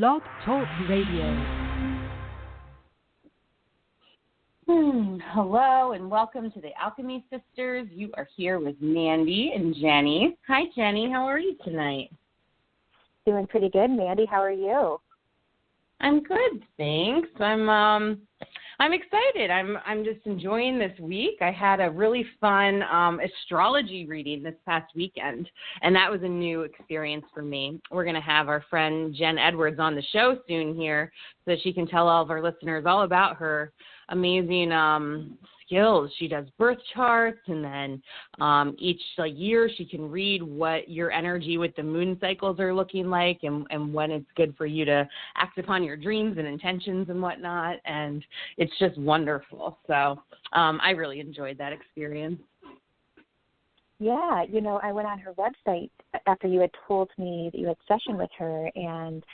Blog Talk Radio. Hello and welcome to the Alchemy Sisters. You are here with Mandee and Jennie. Hi, Jennie. How are you tonight? Doing pretty good, Mandee. How are you? I'm good, thanks. I'm excited. I'm just enjoying this week. I had a really fun astrology reading this past weekend, and that was a new experience for me. We're going to have our friend Jen Edwards on the show soon here so she can tell all of our listeners all about her amazing skills. She does birth charts, and then each year she can read what your energy with the moon cycles are looking like and when it's good for you to act upon your dreams and intentions and whatnot. And it's just wonderful. So I really enjoyed that experience. Yeah, I went on her website after you had told me that you had session with her, and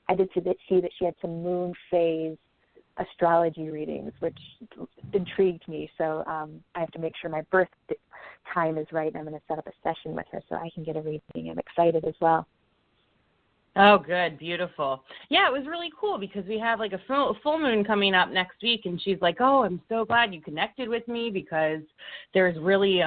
I did see that she had some moon phase astrology readings, which intrigued me. So I have to make sure my birth time is right, and I'm going to set up a session with her so I can get a reading. I'm excited as well. Oh, good. Beautiful. Yeah, it was really cool because we have like a full moon coming up next week, and she's like, oh, I'm so glad you connected with me because there's really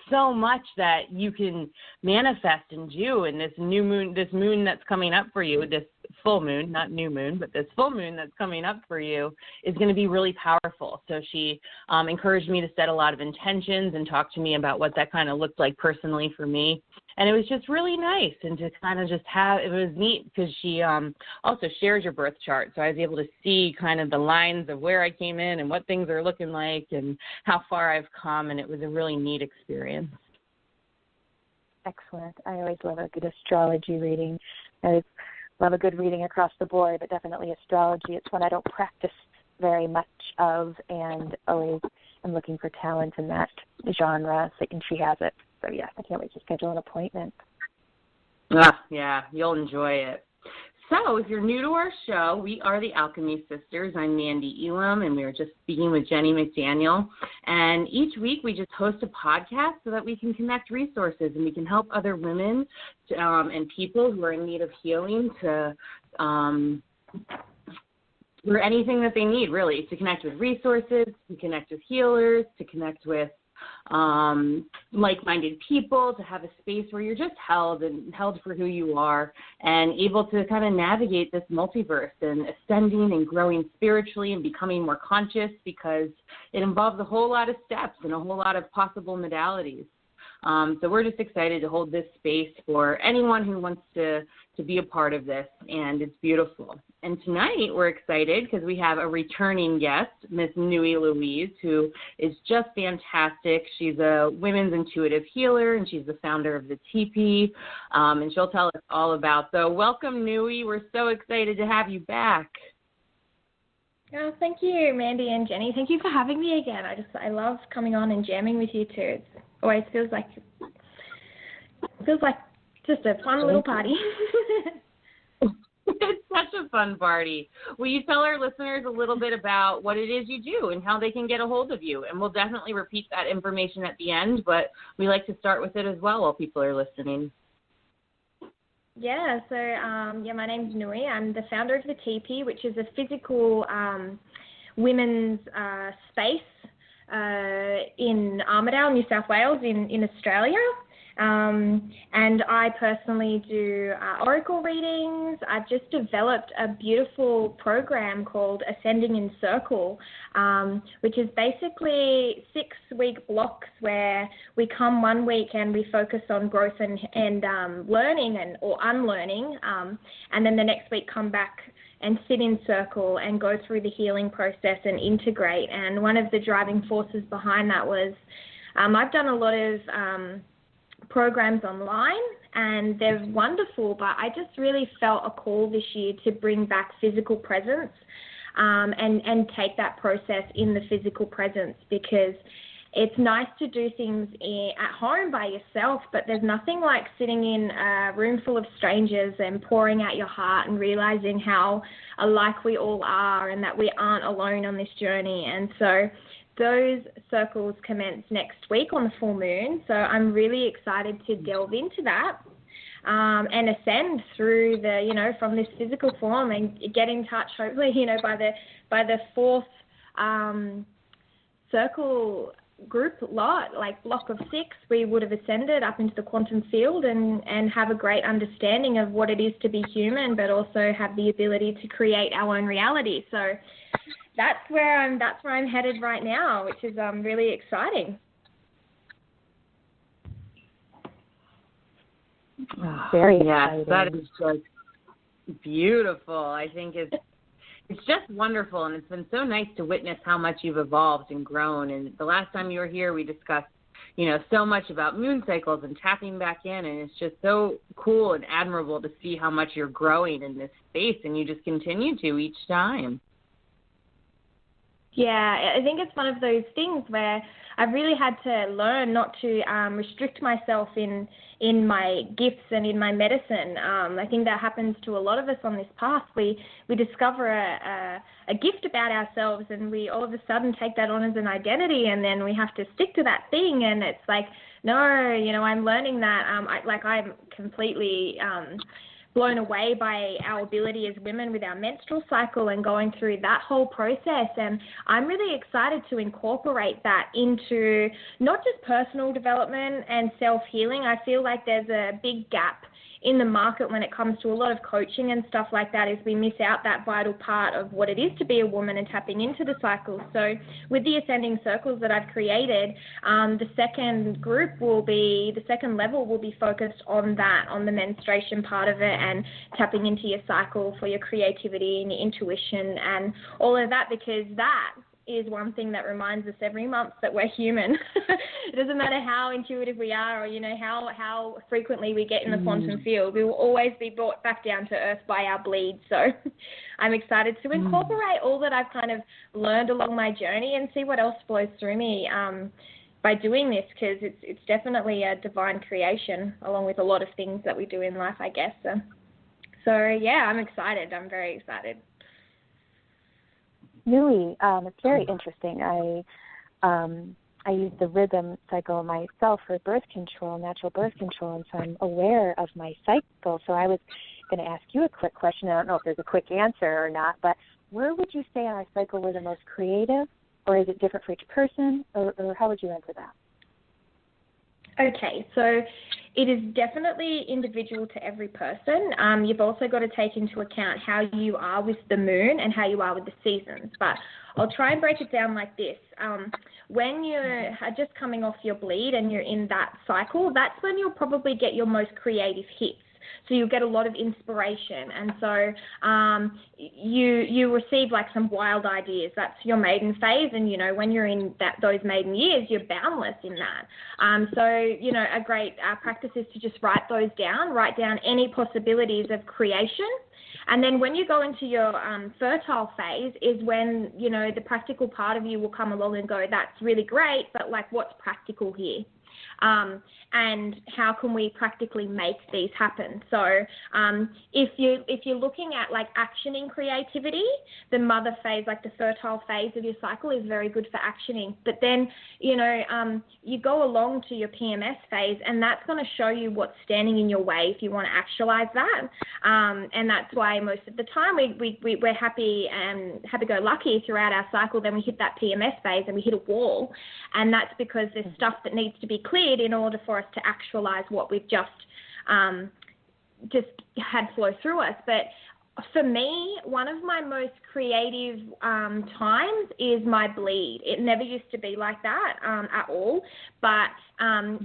so much that you can manifest and do in this moon that's coming up for you, this full moon, not new moon, but this full moon that's coming up for you is going to be really powerful. So she encouraged me to set a lot of intentions and talk to me about what that kind of looked like personally for me. And it was just really nice, and to kind of just have, it was neat because she also shares your birth chart. So I was able to see kind of the lines of where I came in and what things are looking like and how far I've come, and it was a really neat experience. Excellent. I always love a good astrology reading. I love a good reading across the board, but definitely astrology. It's one I don't practice very much of, and always am looking for talent in that genre, and she has it. So, yeah, I can't wait to schedule an appointment. Yeah, you'll enjoy it. So, if you're new to our show, we are the Alchemy Sisters. I'm Mandee Elam, and we were just speaking with Jennie McDaniel. And each week we just host a podcast so that we can connect resources and we can help other women and people who are in need of healing to for anything that they need, really, to connect with resources, to connect with healers, to connect with like-minded people, to have a space where you're just held for who you are and able to kind of navigate this multiverse and ascending and growing spiritually and becoming more conscious, because it involves a whole lot of steps and a whole lot of possible modalities. So we're just excited to hold this space for anyone who wants to be a part of this, and it's beautiful. And tonight we're excited because we have a returning guest, Miss Nui Louise, who is just fantastic. She's a women's intuitive healer, and she's the founder of the Teapee, and she'll tell us all about. So welcome, Nui. We're so excited to have you back. Oh, thank you, Mandee and Jennie. Thank you for having me again. I love coming on and jamming with you too. It always feels like just a fun little party. It's such a fun party. Will you tell our listeners a little bit about what it is you do and how they can get a hold of you? And we'll definitely repeat that information at the end, but we like to start with it as well while people are listening. Yeah, so my name's Nui. I'm the founder of the Teapee, which is a physical women's space in Armidale, New South Wales, in Australia. And I personally do oracle readings. I've just developed a beautiful program called Ascending in Circle, which is basically 6-week blocks where we come one week and we focus on growth and learning or unlearning, and then the next week come back and sit in circle and go through the healing process and integrate. And one of the driving forces behind that was I've done a lot of programs online, and they're wonderful, but I just really felt a call this year to bring back physical presence and take that process in the physical presence, because it's nice to do things at home by yourself, but there's nothing like sitting in a room full of strangers and pouring out your heart and realizing how alike we all are and that we aren't alone on this journey. And so those circles commence next week on the full moon, so I'm really excited to delve into that. and ascend through the, from this physical form and get in touch, hopefully, by the fourth circle group lot, like block of 6, we would have ascended up into the quantum field and have a great understanding of what it is to be human, but also have the ability to create our own reality. So that's where I'm headed right now, which is really exciting. Very exciting. Yes, that is just beautiful. I think it's just wonderful, and it's been so nice to witness how much you've evolved and grown. And the last time you were here, we discussed, so much about moon cycles and tapping back in, and it's just so cool and admirable to see how much you're growing in this space, and you just continue to each time. Yeah, I think it's one of those things where I've really had to learn not to restrict myself in my gifts and in my medicine. I think that happens to a lot of us on this path. We discover a gift about ourselves, and we all of a sudden take that on as an identity, and then we have to stick to that thing. And it's like, no, I'm learning that. I'm completely blown away by our ability as women with our menstrual cycle and going through that whole process. And I'm really excited to incorporate that into not just personal development and self-healing. I feel like there's a big gap in the market when it comes to a lot of coaching and stuff like that, is we miss out that vital part of what it is to be a woman and tapping into the cycle. So with the ascending circles that I've created, the second level will be focused on that, on the menstruation part of it and tapping into your cycle for your creativity and your intuition and all of that, because that is one thing that reminds us every month that we're human. It doesn't matter how intuitive we are or, how frequently we get in the quantum field. We will always be brought back down to earth by our bleed. So I'm excited to incorporate all that I've kind of learned along my journey and see what else flows through me by doing this, because it's definitely a divine creation along with a lot of things that we do in life, I guess. So yeah, I'm excited. I'm very excited. Nui, it's very interesting. I use the rhythm cycle myself for birth control, natural birth control, and so I'm aware of my cycle. So I was going to ask you a quick question. I don't know if there's a quick answer or not, but where would you say in our cycle we're the most creative, or is it different for each person, or how would you answer that? Okay, so it is definitely individual to every person. You've also got to take into account how you are with the moon and how you are with the seasons. But I'll try and break it down like this. When you're just coming off your bleed and you're in that cycle, that's when you'll probably get your most creative hits. So you'll get a lot of inspiration, and so you receive like some wild ideas. That's your maiden phase, and when you're in those maiden years, you're boundless in that. So a great practice is to just write those down. Write down any possibilities of creation. And then when you go into your fertile phase is when, the practical part of you will come along and go, that's really great, but like what's practical here? And how can we practically make these happen? So if you're looking at like actioning creativity, the mother phase, like the fertile phase of your cycle, is very good for actioning. But then, you go along to your PMS phase, and that's going to show you what's standing in your way if you want to actualize that. And that's why most of the time we're happy and happy-go-lucky throughout our cycle. Then we hit that PMS phase and we hit a wall. And that's because there's stuff that needs to be cleared in order for us to actualize what we've just had flow through us. But for me, one of my most creative times is my bleed. It never used to be like that at all. But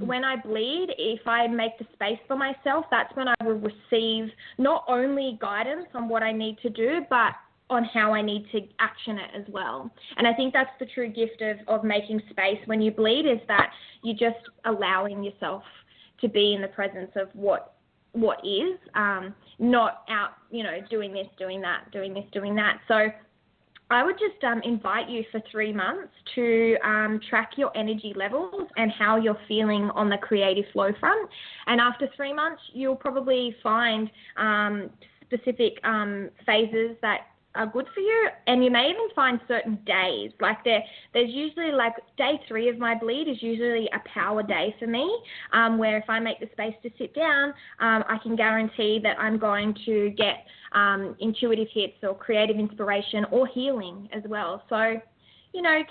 when I bleed, if I make the space for myself, that's when I will receive not only guidance on what I need to do, but on how I need to action it as well. And I think that's the true gift of making space when you bleed, is that you're just allowing yourself to be in the presence of what is, not out, doing this, doing that, doing this, doing that. So I would just invite you for 3 months to track your energy levels and how you're feeling on the creative flow front. And after 3 months, you'll probably find specific phases that are good for you, and you may even find certain days. Like there's usually like day 3 of my bleed is usually a power day for me, where if I make the space to sit down, I can guarantee that I'm going to get intuitive hits or creative inspiration or healing as well. So,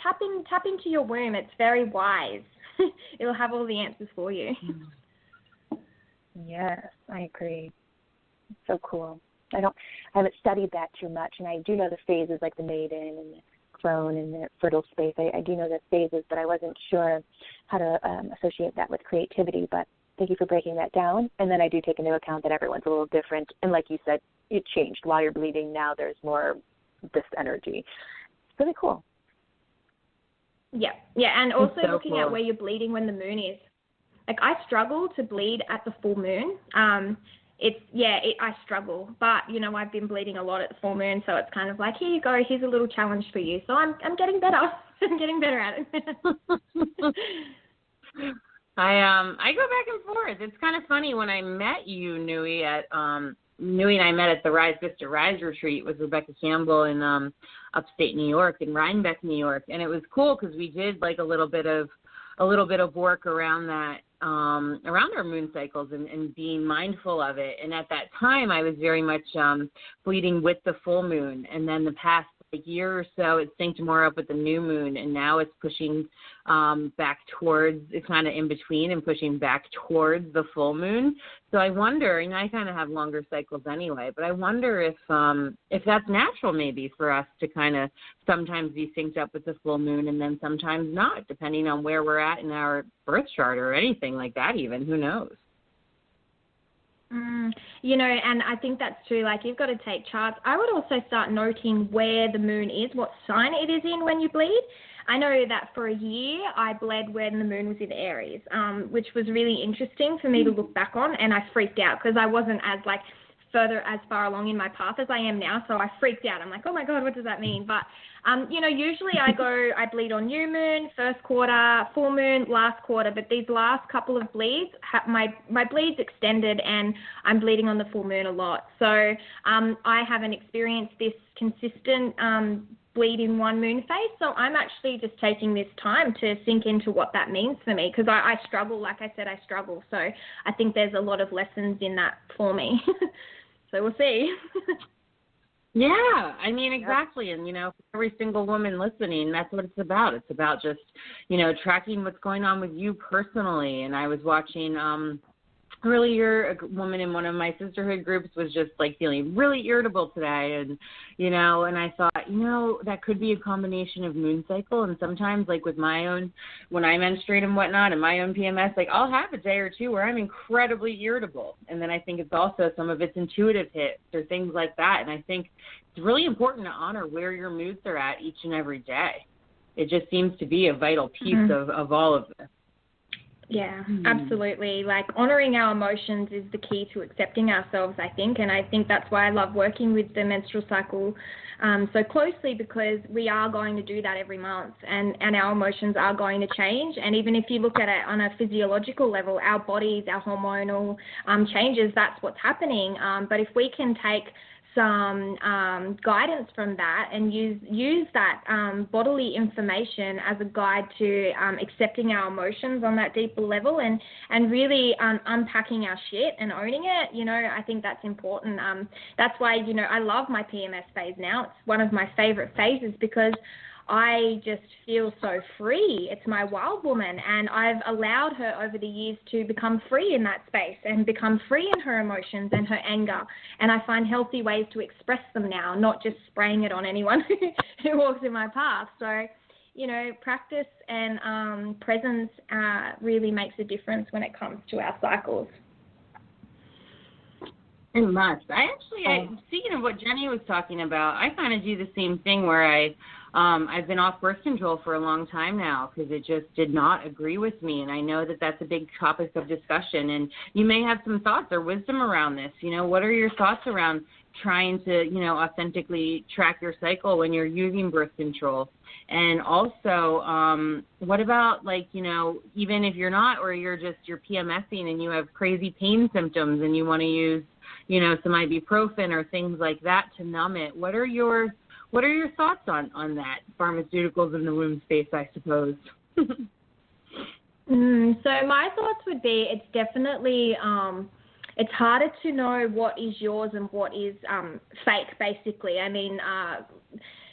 tap into your womb. It's very wise. It'll have all the answers for you. Yes, I agree. So cool. I haven't studied that too much, and I do know the phases like the maiden and the crone and the fertile space. I do know the phases, but I wasn't sure how to associate that with creativity. But thank you for breaking that down. And then I do take into account that everyone's a little different. And like you said, it changed while you're bleeding. Now there's more this energy. It's really cool. Yeah, and also so looking cool. at where you're bleeding when the moon is. Like I struggle to bleed at the full moon. I struggle, but I've been bleeding a lot at the full moon, so it's kind of like, here you go, here's a little challenge for you. So I'm getting better. I'm getting better at it. I go back and forth. It's kind of funny when I met you, Nui, Nui and I met at the Rise Sister Rise retreat with Rebecca Campbell in upstate New York, in Rhinebeck, New York, and it was cool because we did like a little bit of work around that. Around our moon cycles and being mindful of it. And at that time, I was very much bleeding with the full moon. And then the past year or so, it synced more up with the new moon. And now it's pushing back towards, it's kind of in between and pushing back towards the full moon. So I wonder, and I kind of have longer cycles anyway, but I wonder if that's natural maybe for us to kind of sometimes be synced up with the full moon and then sometimes not, depending on where we're at in our birth chart or anything like that even. Who knows? And I think that's true. Like, you've got to take charts. I would also start noting where the moon is, what sign it is in when you bleed. I know that for a year I bled when the moon was in Aries, which was really interesting for me to look back on, and I freaked out because I wasn't as far along in my path as I am now, so I freaked out. I'm like, oh my God, what does that mean? But, usually I bleed on new moon, first quarter, full moon, last quarter, but these last couple of bleeds, my bleeds extended and I'm bleeding on the full moon a lot. So I haven't experienced this consistent bleed in one moon phase, so I'm actually just taking this time to sink into what that means for me, because I struggle, like I said, I struggle. So I think there's a lot of lessons in that for me. So we'll see. Yeah, I mean, exactly. And, for every single woman listening, that's what it's about. It's about just, tracking what's going on with you personally. And I was watching earlier, a woman in one of my sisterhood groups was just like feeling really irritable today. And, and I thought, that could be a combination of moon cycle. And sometimes like with my own, when I menstruate and whatnot and my own PMS, like I'll have a day or two where I'm incredibly irritable. And then I think it's also some of it's intuitive hits or things like that. And I think it's really important to honor where your moods are at each and every day. It just seems to be a vital piece of all of this. Yeah, absolutely. Like, honoring our emotions is the key to accepting ourselves, I think. And I think that's why I love working with the menstrual cycle so closely, because we are going to do that every month, and our emotions are going to change. And even if you look at it on a physiological level, our bodies, our hormonal changes, that's what's happening. But if we can take some guidance from that and use that bodily information as a guide to accepting our emotions on that deeper level and really unpacking our shit and owning it, I think that's important. That's why, I love my PMS phase now. It's one of my favorite phases because I just feel so free. It's my wild woman, and I've allowed her over the years to become free in that space and become free in her emotions and her anger. And I find healthy ways to express them now, not just spraying it on anyone who walks in my path. So, practice and presence really makes a difference when it comes to our cycles. It must. Speaking of what Jennie was talking about, I kind of do the same thing where I've been off birth control for a long time now because it just did not agree with me. And I know that that's a big topic of discussion. And you may have some thoughts or wisdom around this. What are your thoughts around trying to, authentically track your cycle when you're using birth control? And also, what about, like, you know, even if you're not, or you're PMSing and you have crazy pain symptoms and you want to use, you know, some ibuprofen or things like that to numb it? What are your thoughts on that? Pharmaceuticals in the womb space, I suppose. So my thoughts would be it's definitely it's harder to know what is yours and what is fake, basically. I mean,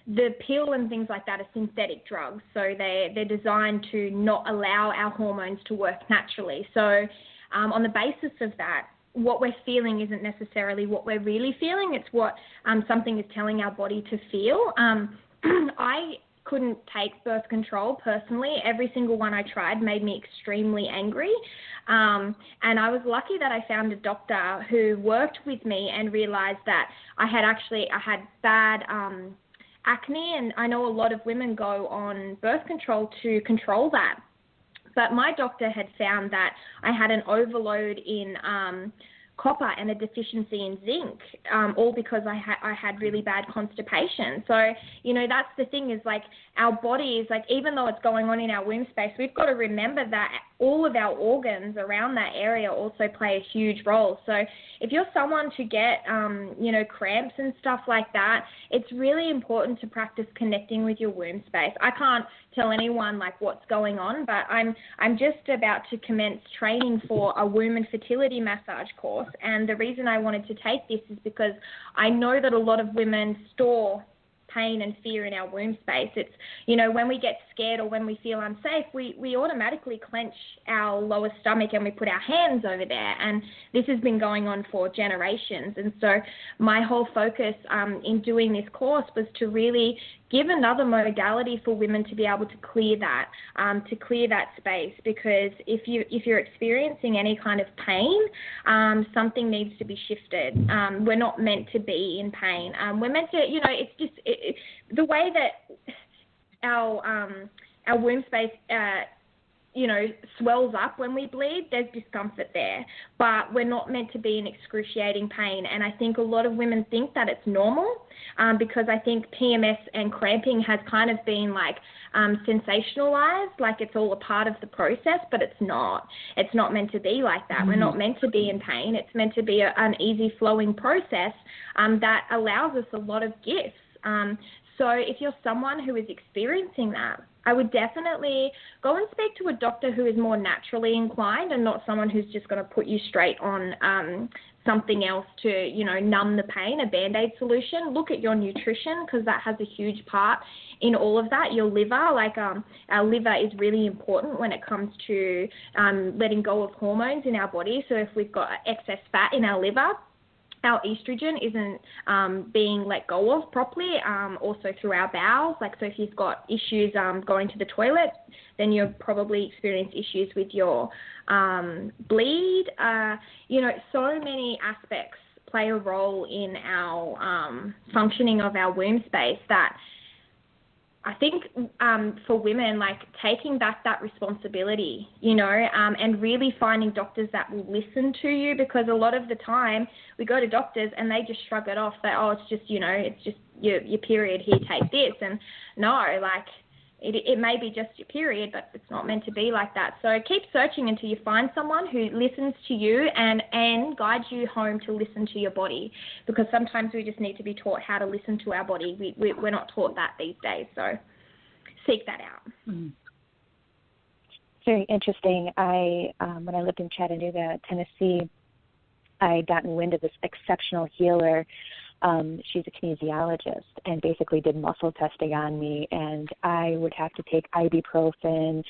the pill and things like that are synthetic drugs, so they're designed to not allow our hormones to work naturally. So on the basis of that, what we're feeling isn't necessarily what we're really feeling. It's what something is telling our body to feel. I couldn't take birth control personally. Every single one I tried made me extremely angry. And I was lucky that I found a doctor who worked with me and realized that I had bad acne, and I know a lot of women go on birth control to control that. But my doctor had found that I had an overload in copper and a deficiency in zinc, all because I had really bad constipation. So, you know, that's the thing, is like our bodies, like even though it's going on in our womb space, we've got to remember that all of our organs around that area also play a huge role. So if you're someone to get, you know, cramps and stuff like that, it's really important to practice connecting with your womb space. I can't tell anyone like what's going on, but I'm just about to commence training for a womb and fertility massage course. And the reason I wanted to take this is because I know that a lot of women store pain and fear in our womb space. It's, you know, when we get scared or when we feel unsafe, we automatically clench our lower stomach and we put our hands over there. And this has been going on for generations. And so my whole focus in doing this course was to really give another modality for women to be able to clear that space. Because if you're experiencing any kind of pain, something needs to be shifted. We're not meant to be in pain. We're meant to, you know, it's just the way that our womb space, you know, swells up when we bleed, there's discomfort there, but we're not meant to be in excruciating pain. And I think a lot of women think that it's normal, because I think PMS and cramping has kind of been like sensationalized, like it's all a part of the process, but it's not. It's not meant to be like that. We're not meant to be in pain. It's meant to be an easy flowing process that allows us a lot of gifts. So if you're someone who is experiencing that, I would definitely go and speak to a doctor who is more naturally inclined and not someone who's just going to put you straight on something else to, you know, numb the pain, a Band-Aid solution. Look at your nutrition, because that has a huge part in all of that. Your liver, like our liver is really important when it comes to letting go of hormones in our body. So if we've got excess fat in our liver, our estrogen isn't being let go of properly, also through our bowels. Like, so if you've got issues going to the toilet, then you'll probably experience issues with your bleed. You know, so many aspects play a role in our functioning of our womb space that I think for women, like taking back that responsibility, you know, and really finding doctors that will listen to you, because a lot of the time we go to doctors and they just shrug it off that, oh, it's just, you know, it's just your period, here, take this. And no, like it may be just your period, but it's not meant to be like that. So keep searching until you find someone who listens to you and guides you home to listen to your body, because sometimes we just need to be taught how to listen to our body. We're not taught that these days, so seek that out. Mm-hmm. Very interesting. I when I lived in Chattanooga, Tennessee, I got wind of this exceptional healer. She's a kinesiologist and basically did muscle testing on me, and I would have to take ibuprofen.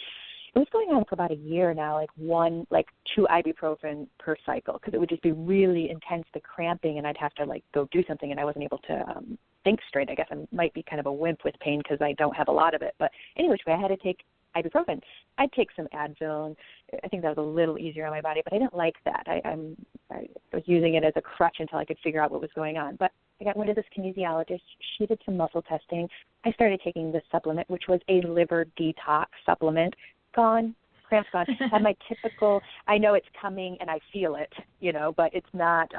It was going on for about a year now, like 2 ibuprofen per cycle, because it would just be really intense, the cramping, and I'd have to like go do something, and I wasn't able to think straight. I guess I might be kind of a wimp with pain because I don't have a lot of it. But anyway, I had to take ibuprofen. I'd take some Advil, and I think that was a little easier on my body, but I didn't like that. I was using it as a crutch until I could figure out what was going on. But I got rid of this kinesiologist. She did some muscle testing. I started taking this supplement, which was a liver detox supplement. Gone. cramps gone. Had my typical, I know it's coming and I feel it, but it's not,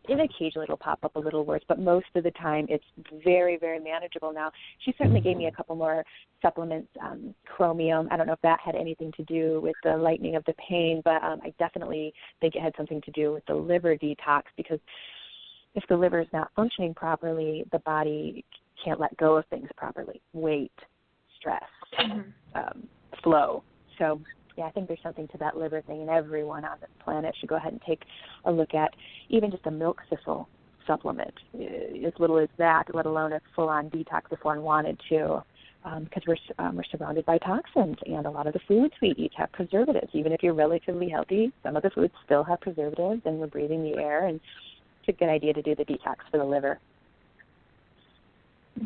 it occasionally will pop up a little worse, but most of the time it's very, very manageable now. She certainly gave me a couple more supplements, chromium. I don't know if that had anything to do with the lightening of the pain, but I definitely think it had something to do with the liver detox, because if the liver is not functioning properly, the body can't let go of things properly. Weight, stress, flow. So, yeah, I think there's something to that liver thing, and everyone on this planet should go ahead and take a look at even just a milk thistle supplement, as little as that, let alone a full-on detox if one wanted to, because we're surrounded by toxins, and a lot of the foods we eat have preservatives. Even if you're relatively healthy, some of the foods still have preservatives, and we're breathing the air, and it's a good idea to do the detox for the liver.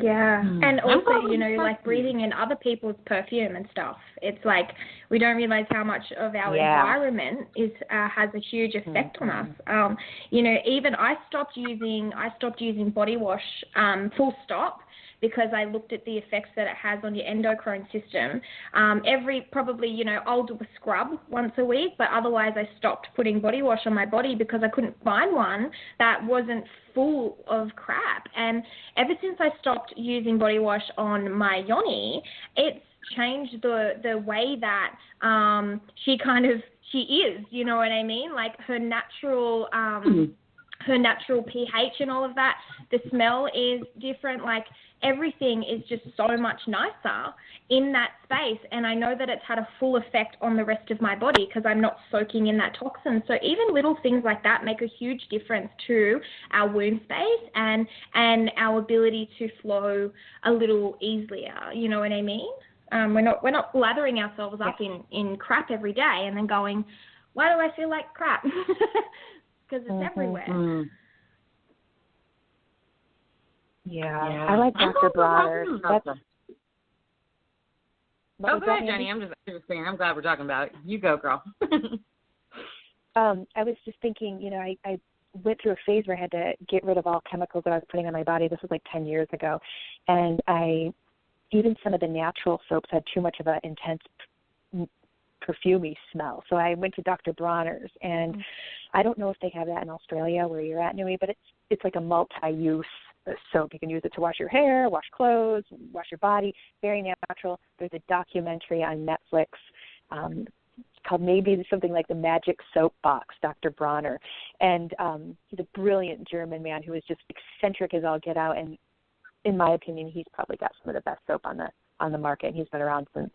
Yeah, and also, like breathing in other people's perfume and stuff. It's like we don't realize how much of our environment has a huge effect on us. Even I stopped using body wash, full stop, because I looked at the effects that it has on your endocrine system. I'll do a scrub once a week, but otherwise I stopped putting body wash on my body because I couldn't find one that wasn't full of crap. And ever since I stopped using body wash on my yoni, it's changed the way that she is, you know what I mean? Like her natural pH and all of that. The smell is different. Like everything is just so much nicer in that space. And I know that it's had a full effect on the rest of my body because I'm not soaking in that toxin. So even little things like that make a huge difference to our wound space and our ability to flow a little easier. You know what I mean? We're not lathering ourselves up in crap every day and then going, why do I feel like crap? Because it's everywhere. Yeah, I like Dr. Bronner's. Go ahead, Jenny. I'm just saying, I'm glad we're talking about it. You go, girl. I was just thinking, I went through a phase where I had to get rid of all chemicals that I was putting on my body. This was like 10 years ago. And even some of the natural soaps had too much of an intense perfumey smell. So I went to Dr. Bronner's, and I don't know if they have that in Australia where you're at, Nui, but it's like a multi-use soap. You can use it to wash your hair, wash clothes, wash your body. Very natural. There's a documentary on Netflix called maybe something like The Magic Soap Box, Dr. Bronner. And he's a brilliant German man who is just eccentric as all get out. And in my opinion, he's probably got some of the best soap on the market. He's been around since,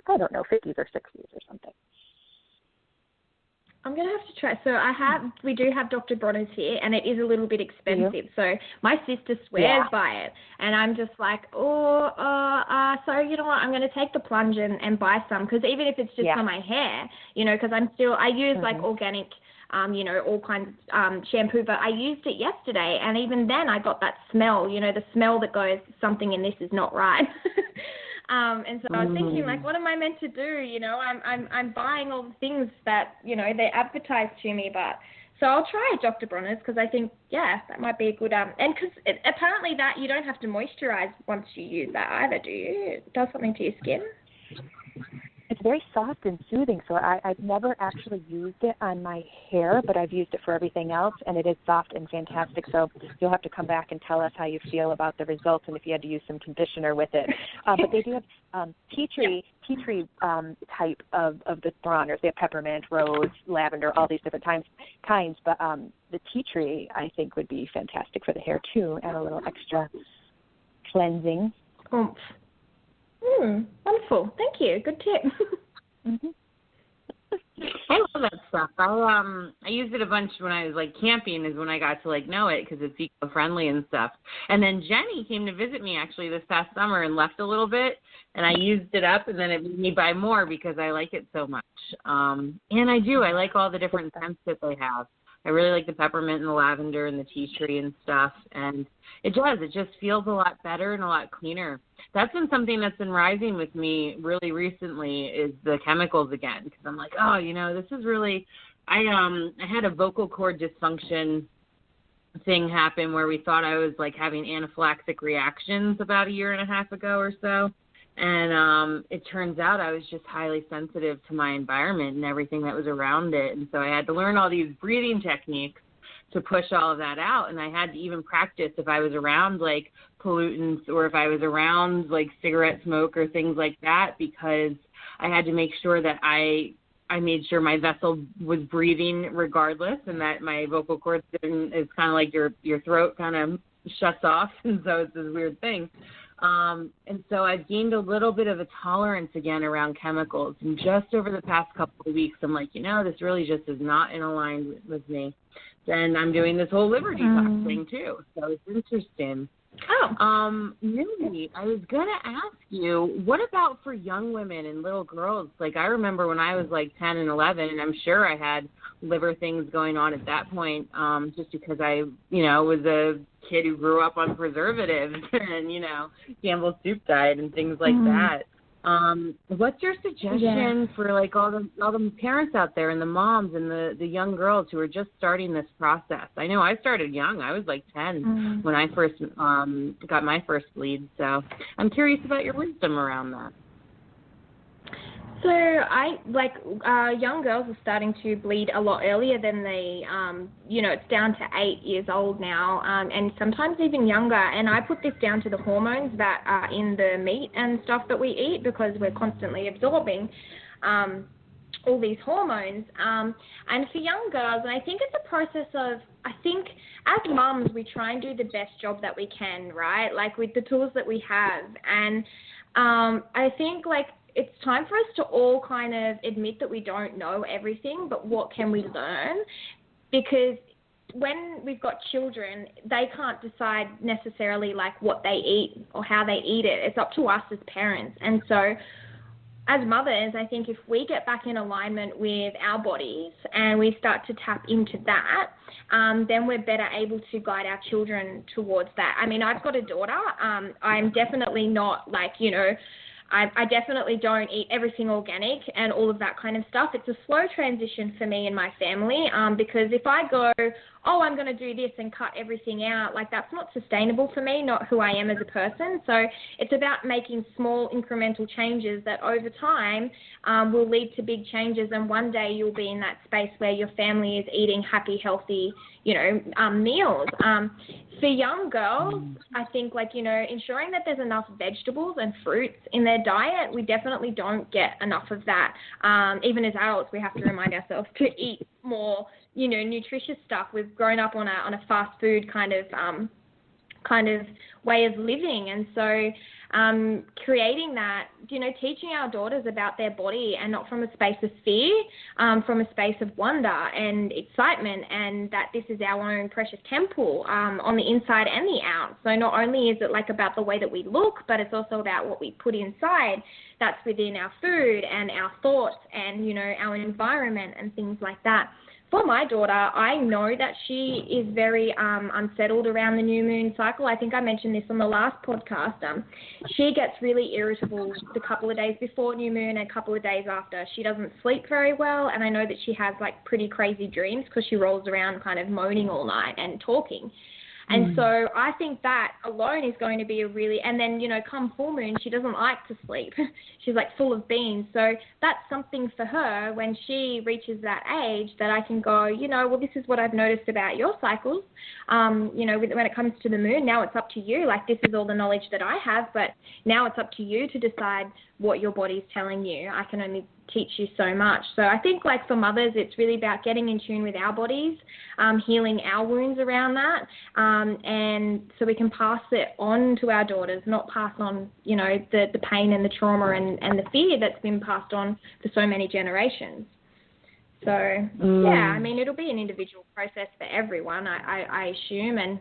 50s or 60s or something. I'm going to have to try. So we do have Dr. Bronner's here, and it is a little bit expensive. So my sister swears by it, and I'm just like, so you know what, I'm going to take the plunge and buy some, because even if it's just for my hair, because I use like organic, all kinds of shampoo, but I used it yesterday, and even then I got that smell, the smell that goes, something in this is not right. And so I was thinking, like, what am I meant to do? I'm buying all the things that, they advertise to me, but so I'll try Dr. Bronner's, because I think, that might be a good, and because apparently that you don't have to moisturize once you use that either, do you? It does something to your skin. It's very soft and soothing, so I've never actually used it on my hair, but I've used it for everything else, and it is soft and fantastic. So you'll have to come back and tell us how you feel about the results and if you had to use some conditioner with it. But they do have tea tree type of the Bronners. They have peppermint, rose, lavender, all these different kinds. But the tea tree, I think, would be fantastic for the hair, too, add a little extra cleansing. Wonderful. Thank you. Good tip. I love that stuff. I used it a bunch when I was camping, is when I got to know it, because it's eco-friendly and stuff. And then Jennie came to visit me actually this past summer and left a little bit, and I used it up, and then it made me buy more because I like it so much. And I like all the different scents that they have. I really like the peppermint and the lavender and the tea tree and stuff, and it just feels a lot better and a lot cleaner. That's been something that's been rising with me really recently, is the chemicals again, because I'm like, this is really, I had a vocal cord dysfunction thing happen where we thought I was having anaphylactic reactions about 1.5 years ago or so, And it turns out I was just highly sensitive to my environment and everything that was around it. And so I had to learn all these breathing techniques to push all of that out. And I had to even practice if I was around, like, pollutants or if I was around, like, cigarette smoke or things like that, because I had to make sure that I made sure my vessel was breathing regardless, and that my vocal cords didn't. It's kind of like your throat kind of shuts off, and so it's this weird thing. And so I've gained a little bit of a tolerance again around chemicals. And just over the past couple of weeks, I'm like, this really just is not in alignment with me. Then I'm doing this whole liver detox thing too. So it's interesting. Nui, I was going to ask you, what about for young women and little girls? Like, I remember when I was like 10 and 11, and I'm sure I had liver things going on at that point, just because I, was a kid who grew up on preservatives and, Campbell's soup diet and things like that. What's your suggestion for like all the parents out there and the moms and the young girls who are just starting this process? I know I started young. I was like 10 when I first got my first bleed. So I'm curious about your wisdom around that. So young girls are starting to bleed a lot earlier than they, it's down to 8 years old now, and sometimes even younger. And I put this down to the hormones that are in the meat and stuff that we eat, because we're constantly absorbing all these hormones. And for young girls, and I think it's a process of, as mums, we try and do the best job that we can, right? Like with the tools that we have. And I think it's time for us to all kind of admit that we don't know everything, but what can we learn? Because when we've got children, they can't decide necessarily what they eat or how they eat it. It's up to us as parents. And so as mothers, I think if we get back in alignment with our bodies and we start to tap into that, then we're better able to guide our children towards that. I mean, I've got a daughter. I'm definitely not I definitely don't eat everything organic and all of that kind of stuff. It's a slow transition for me and my family, because if I go, I'm going to do this and cut everything out, that's not sustainable for me, not who I am as a person. So it's about making small incremental changes that over time will lead to big changes, and one day you'll be in that space where your family is eating happy, healthy, meals. For young girls, I think ensuring that there's enough vegetables and fruits in their diet, we definitely don't get enough of that. Even as adults, we have to remind ourselves to eat more, nutritious stuff. We've grown up on a fast food kind of way of living, and so creating that, teaching our daughters about their body, and not from a space of fear, from a space of wonder and excitement, and that this is our own precious temple on the inside and the out. So not only is it about the way that we look, but it's also about what we put inside that's within our food and our thoughts and, our environment and things like that. For my daughter, I know that she is very unsettled around the new moon cycle. I think I mentioned this on the last podcast. She gets really irritable the couple of days before new moon and a couple of days after. She doesn't sleep very well, and I know that she has pretty crazy dreams because she rolls around kind of moaning all night and talking. And so I think that alone is going to be a really, and then, come full moon, she doesn't like to sleep. She's full of beans. So that's something for her when she reaches that age that I can go, well, this is what I've noticed about your cycles. When it comes to the moon, now it's up to you. This is all the knowledge that I have, but now it's up to you to decide what your body's telling you. I can only teach you so much. So I think for mothers, it's really about getting in tune with our bodies, healing our wounds around that, and so we can pass it on to our daughters, not pass on, the pain and the trauma and the fear that's been passed on for so many generations. So, yeah, I mean, it'll be an individual process for everyone, I assume, and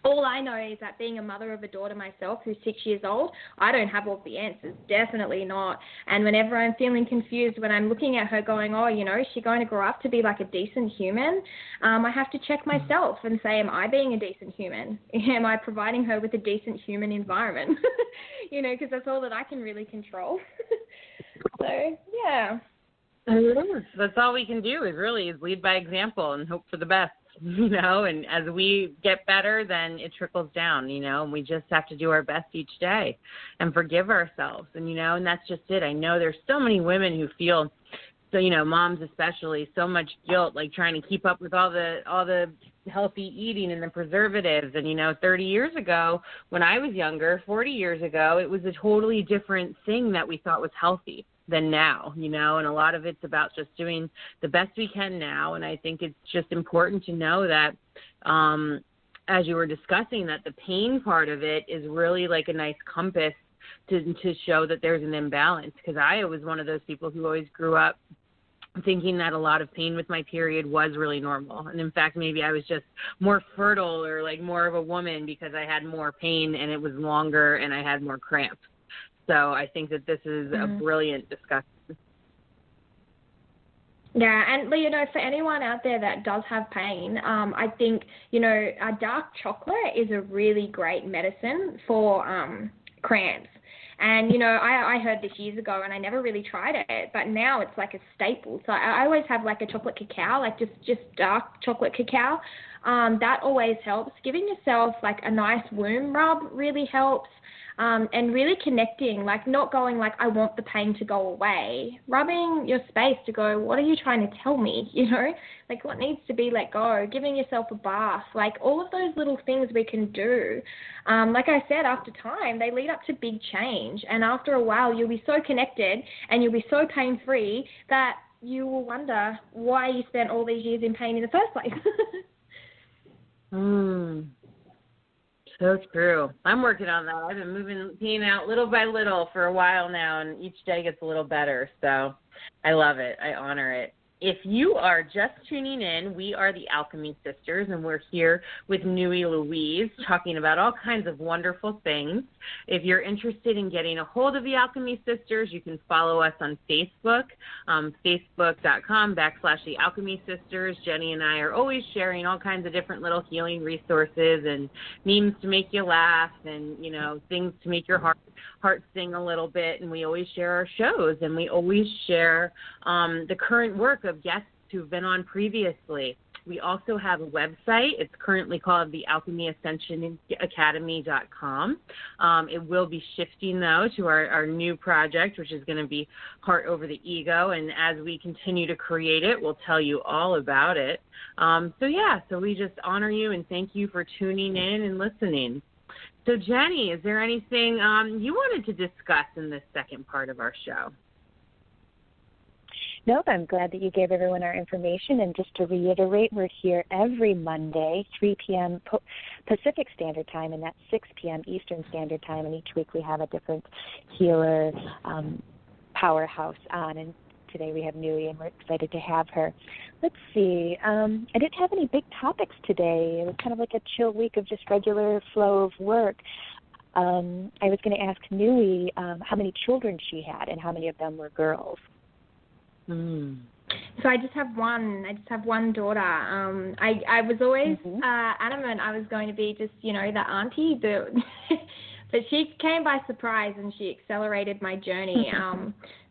all I know is that being a mother of a daughter myself who's 6 years old, I don't have all the answers, definitely not. And whenever I'm feeling confused, when I'm looking at her going, is she going to grow up to be a decent human? I have to check myself and say, am I being a decent human? Am I providing her with a decent human environment? Because that's all that I can really control. So, yeah. That's all we can do is lead by example and hope for the best. and as we get better, then it trickles down, and we just have to do our best each day and forgive ourselves. And, and that's just it. I know there's so many women who feel, so, moms especially, so much guilt, like trying to keep up with all the healthy eating and the preservatives. And, 30 years ago, when I was younger, 40 years ago, it was a totally different thing that we thought was healthy than now, and a lot of it's about just doing the best we can now. And I think it's just important to know that, as you were discussing, that the pain part of it is really like a nice compass to show that there's an imbalance. Because I was one of those people who always grew up thinking that a lot of pain with my period was really normal. And in fact, maybe I was just more fertile or like more of a woman because I had more pain and it was longer and I had more cramps. So I think that this is a brilliant discussion. Yeah, and for anyone out there that does have pain, I think, a dark chocolate is a really great medicine for cramps. And, I heard this years ago and I never really tried it, but now it's like a staple. So I always have like a chocolate cacao, like just dark chocolate cacao. That always helps. Giving yourself like a nice womb rub really helps. And really connecting, like not going like, I want the pain to go away, rubbing your space to go, what are you trying to tell me? Like what needs to be let go, giving yourself a bath, like all of those little things we can do. Like I said, after time, they lead up to big change. And after a while, you'll be so connected and you'll be so pain-free that you will wonder why you spent all these years in pain in the first place. So true. I'm working on that. I've been moving pain out little by little for a while now, and each day gets a little better. So I love it. I honor it. If you are just tuning in, we are the Alchemy Sisters, and we're here with Nui Louise talking about all kinds of wonderful things. If you're interested in getting a hold of the Alchemy Sisters, you can follow us on Facebook, facebook.com/the Alchemy Sisters. Jennie and I are always sharing all kinds of different little healing resources and memes to make you laugh and, things to make your heart sing a little bit. And we always share our shows, and we always share the current work of guests who've been on previously. We also have a website. It's currently called the Alchemy Ascension Academy.com. It will be shifting, though, to our new project, which is going to be Heart Over the Ego. And as we continue to create it, we'll tell you all about it. So we just honor you and thank you for tuning in and listening. So, Jennie, is there anything you wanted to discuss in this second part of our show? Nope, I'm glad that you gave everyone our information. And just to reiterate, we're here every Monday, 3 p.m. Pacific Standard Time, and that's 6 p.m. Eastern Standard Time. And each week we have a different healer powerhouse on. And today we have Nui, and we're excited to have her. Let's see. I didn't have any big topics today. It was kind of like a chill week of just regular flow of work. I was going to ask Nui how many children she had and how many of them were girls. So I just have one. I just have one daughter. I was always adamant I was going to be just, the auntie, but she came by surprise and she accelerated my journey.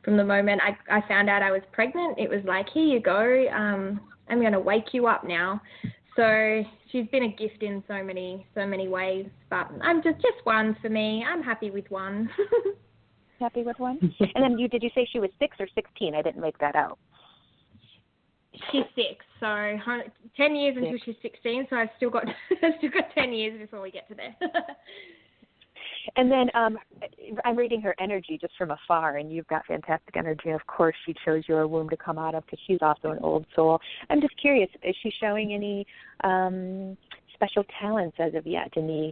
From the moment I found out I was pregnant, it was like, here you go. I'm going to wake you up now. So she's been a gift in so many ways. But I'm just one for me. I'm happy with one. Happy with one? And then did you say she was 6 or 16? I didn't make that out. She's 6, so 10 years until she's 16. So I've still got 10 years before we get to there. And then I'm reading her energy just from afar, and you've got fantastic energy. Of course, she chose your womb to come out of because she's also an old soul. I'm just curious, is she showing any special talents as of yet in the,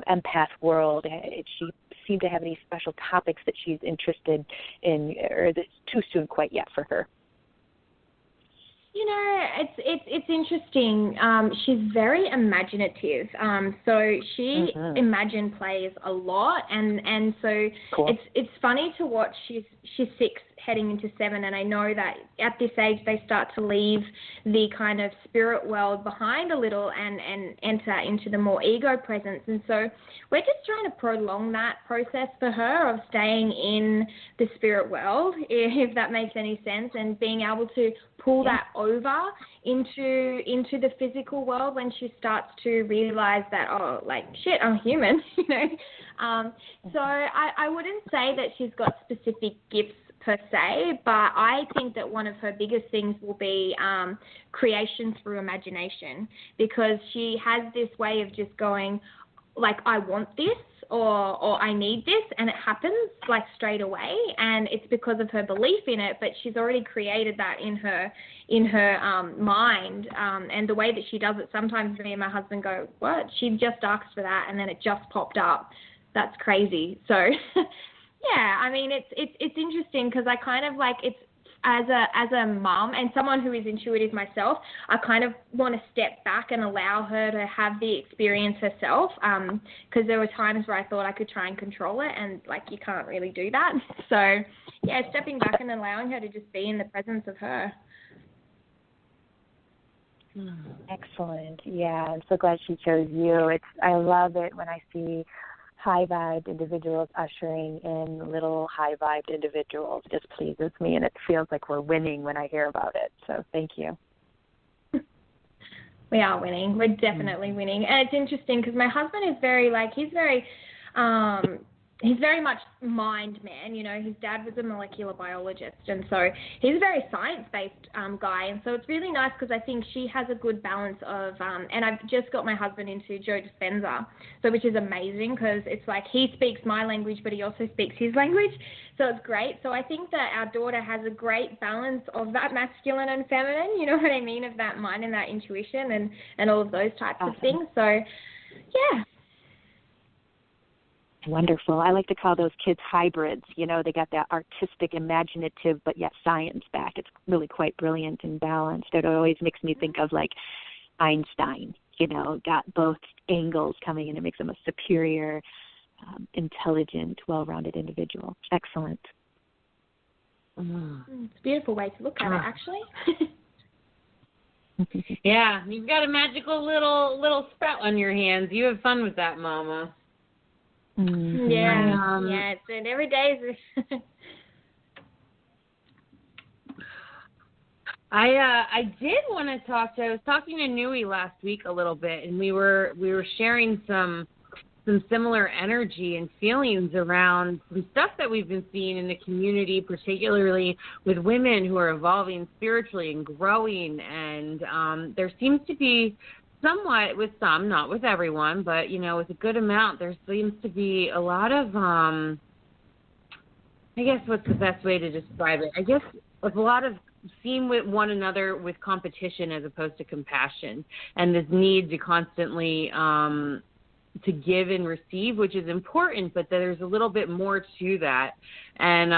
empath world? Did she seem to have any special topics that she's interested in, or is it too soon quite yet for her? It's interesting. She's very imaginative. So she imagine plays a lot, and so cool. It's funny to watch. She's 6, heading into 7, and I know that at this age they start to leave the kind of spirit world behind a little and enter into the more ego presence. And so we're just trying to prolong that process for her of staying in the spirit world, if that makes any sense, and being able to pull that over into the physical world when she starts to realize that, oh, like, shit, I'm human, you know. So I wouldn't say that she's got specific gifts per se, but I think that one of her biggest things will be creation through imagination, because she has this way of just going, like, I want this, or I need this, and it happens like straight away, and it's because of her belief in it, but she's already created that in her mind, and the way that she does it, sometimes me and my husband go, what? She just asked for that, and then it just popped up. That's crazy. So yeah, I mean, it's interesting, because I kind of like, it's as a mom and someone who is intuitive myself, I kind of want to step back and allow her to have the experience herself, because there were times where I thought I could try and control it, and like, you can't really do that. So yeah, stepping back and allowing her to just be in the presence of her. Excellent. Yeah, I'm so glad she chose you. I love it when I see high-vibed individuals ushering in little high-vibed individuals. It just pleases me, and it feels like we're winning when I hear about it. So thank you. We are winning. We're definitely winning. And it's interesting because my husband is very, like, he's very much mind man. You know, his dad was a molecular biologist, and so he's a very science-based guy. And so it's really nice because I think she has a good balance of, and I've just got my husband into Joe Dispenza, so which is amazing because it's like he speaks my language, but he also speaks his language. So it's great. So I think that our daughter has a great balance of that masculine and feminine, you know what I mean, of that mind and that intuition and all of those types of things. So, yeah. Wonderful. I like to call those kids hybrids. You know, they got that artistic, imaginative, but yet science back. It's really quite brilliant and balanced. It always makes me think of, like, Einstein, you know, got both angles coming in. It makes them a superior, intelligent, well-rounded individual. Excellent. It's a beautiful way to look at it, actually. Yeah, you've got a magical little sprout on your hands. You have fun with that, Mama. Mm-hmm. Yeah, and every day is. I did want to talk to. I was talking to Nui last week a little bit, and we were sharing some similar energy and feelings around some stuff that we've been seeing in the community, particularly with women who are evolving spiritually and growing. And there seems to be somewhat with some, not with everyone, but, you know, with a good amount, there seems to be a lot of, I guess what's the best way to describe it? I guess with a lot of seeing with one another with competition as opposed to compassion, and this need to constantly to give and receive, which is important, but there's a little bit more to that. And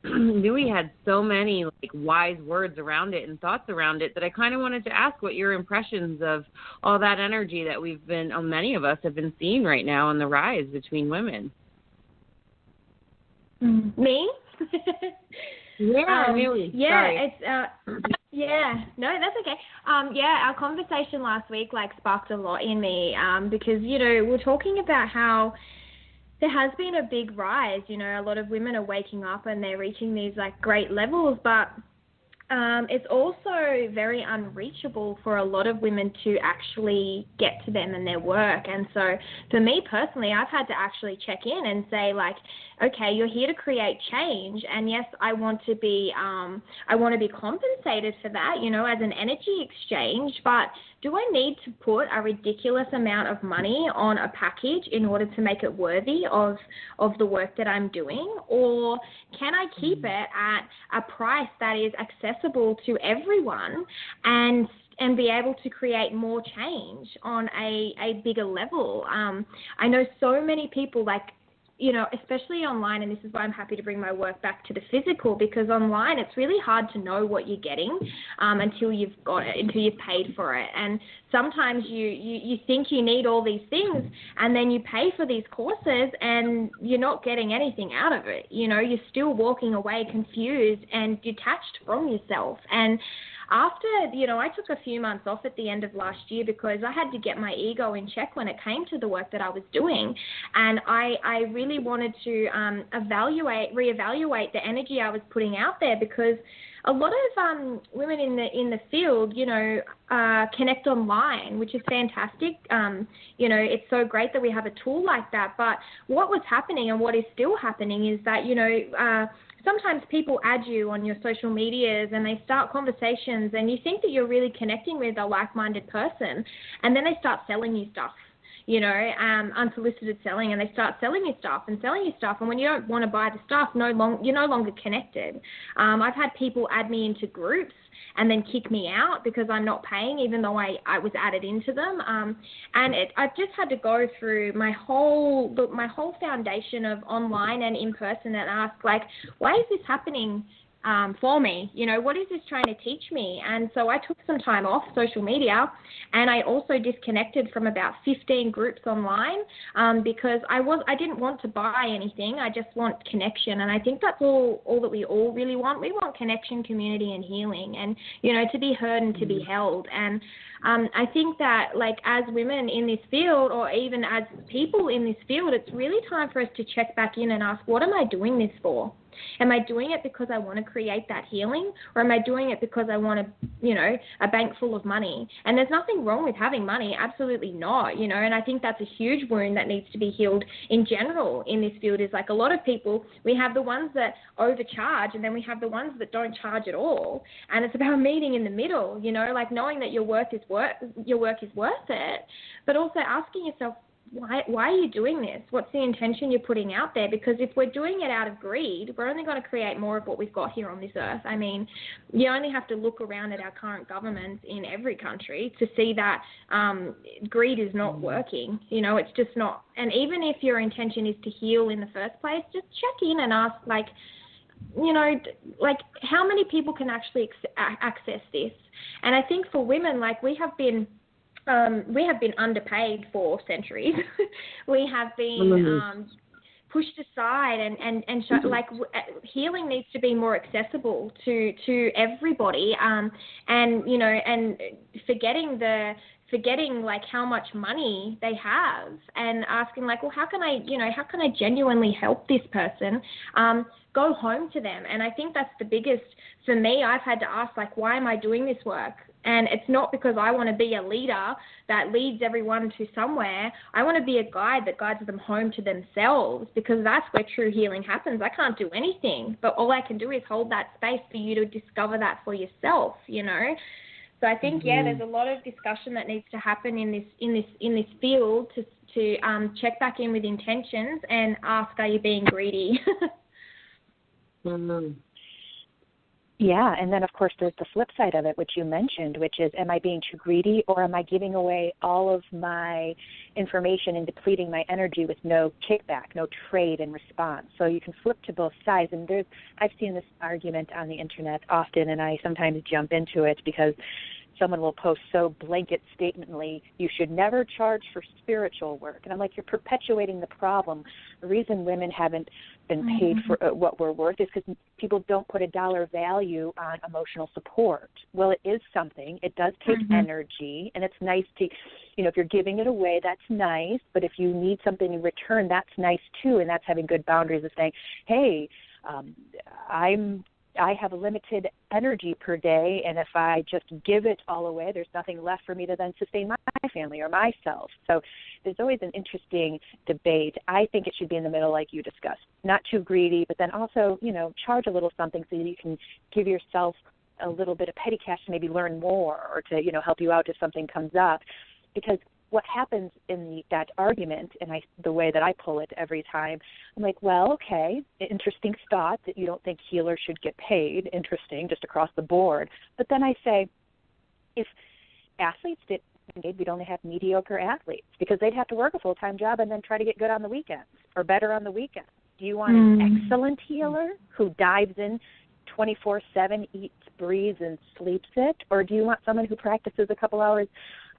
Nui had so many like wise words around it and thoughts around it that I kind of wanted to ask what your impressions of all that energy that many of us have been seeing right now on the rise between women. Me? Yeah, really. Yeah, sorry. it's yeah, no, that's okay. Yeah, our conversation last week like sparked a lot in me because, you know, we're talking about how there has been a big rise. You know, a lot of women are waking up and they're reaching these like great levels, but it's also very unreachable for a lot of women to actually get to them in their work. And so for me personally, I've had to actually check in and say, like, okay, you're here to create change, and yes, I want to be compensated for that, you know, as an energy exchange, but do I need to put a ridiculous amount of money on a package in order to make it worthy of the work that I'm doing? Or can I keep it at a price that is accessible to everyone and be able to create more change on a bigger level? I know so many people, like, especially online, and this is why I'm happy to bring my work back to the physical, because online it's really hard to know what you're getting until you've paid for it. And sometimes you think you need all these things, and then you pay for these courses and you're not getting anything out of it. You're still walking away confused and detached from yourself. And after, I took a few months off at the end of last year because I had to get my ego in check when it came to the work that I was doing. And I really wanted to reevaluate the energy I was putting out there, because a lot of women in the field, connect online, which is fantastic. It's so great that we have a tool like that. But what was happening and what is still happening is that, sometimes people add you on your social medias and they start conversations and you think that you're really connecting with a like-minded person, and then they start selling you stuff, unsolicited selling, and they start selling you stuff. And when you don't want to buy the stuff, you're no longer connected. I've had people add me into groups and then kick me out because I'm not paying, even though I was added into them. I've just had to go through my whole foundation of online and in person and ask, why is this happening for me? What is this trying to teach me? And so I took some time off social media, and I also disconnected from about 15 groups online because I didn't want to buy anything. I just want connection, and I think that's all that we all really want. We want connection, community, and healing, and to be heard and to be held. And I think that as women in this field, or even as people in this field, it's really time for us to check back in and ask, what am I doing this for? Am I doing it because I want to create that healing, or am I doing it because I want a bank full of money? And there's nothing wrong with having money, absolutely not, and I think that's a huge wound that needs to be healed in general in this field. Is a lot of people, we have the ones that overcharge, and then we have the ones that don't charge at all. And it's about meeting in the middle, knowing that your work is worth it, but also asking yourself, why are you doing this? What's the intention you're putting out there? Because if we're doing it out of greed, we're only going to create more of what we've got here on this earth. I mean, you only have to look around at our current governments in every country to see that greed is not working. It's just not. And even if your intention is to heal in the first place, just check in and ask, how many people can actually access this? And I think for women, we have been underpaid for centuries. We have been pushed aside, and healing needs to be more accessible to everybody. And forgetting how much money they have, and asking how can I genuinely help this person? Go home to them. And I think that's the biggest for me. I've had to ask, why am I doing this work? And it's not because I want to be a leader that leads everyone to somewhere. I want to be a guide that guides them home to themselves, because that's where true healing happens. I can't do anything, but all I can do is hold that space for you to discover that for yourself, So I think, there's a lot of discussion that needs to happen in this field to check back in with intentions and ask, are you being greedy? Yeah, and then, of course, there's the flip side of it, which you mentioned, which is, am I being too greedy, or am I giving away all of my information and depleting my energy with no kickback, no trade in response? So you can flip to both sides. And I've seen this argument on the Internet often, and I sometimes jump into it because someone will post so blanket statemently, you should never charge for spiritual work. And I'm like, you're perpetuating the problem. The reason women haven't been paid for what we're worth is because people don't put a dollar value on emotional support. Well, it is something. It does take energy, and it's nice to, if you're giving it away, that's nice. But if you need something in return, that's nice too. And that's having good boundaries of saying, hey, I have a limited energy per day, and if I just give it all away, there's nothing left for me to then sustain my family or myself. So there's always an interesting debate. I think it should be in the middle, like you discussed. Not too greedy, but then also, charge a little something so you can give yourself a little bit of petty cash to maybe learn more, or to, help you out if something comes up. Because what happens in that argument, and the way that I pull it every time, I'm like, well, okay, interesting thought that you don't think healers should get paid. Interesting, just across the board. But then I say, if athletes decade, we'd only have mediocre athletes because they'd have to work a full-time job and then try to get good on the weekends or better on the weekends. Do you want an excellent healer who dives in 24/7, eats, breathes, and sleeps it? Or do you want someone who practices a couple hours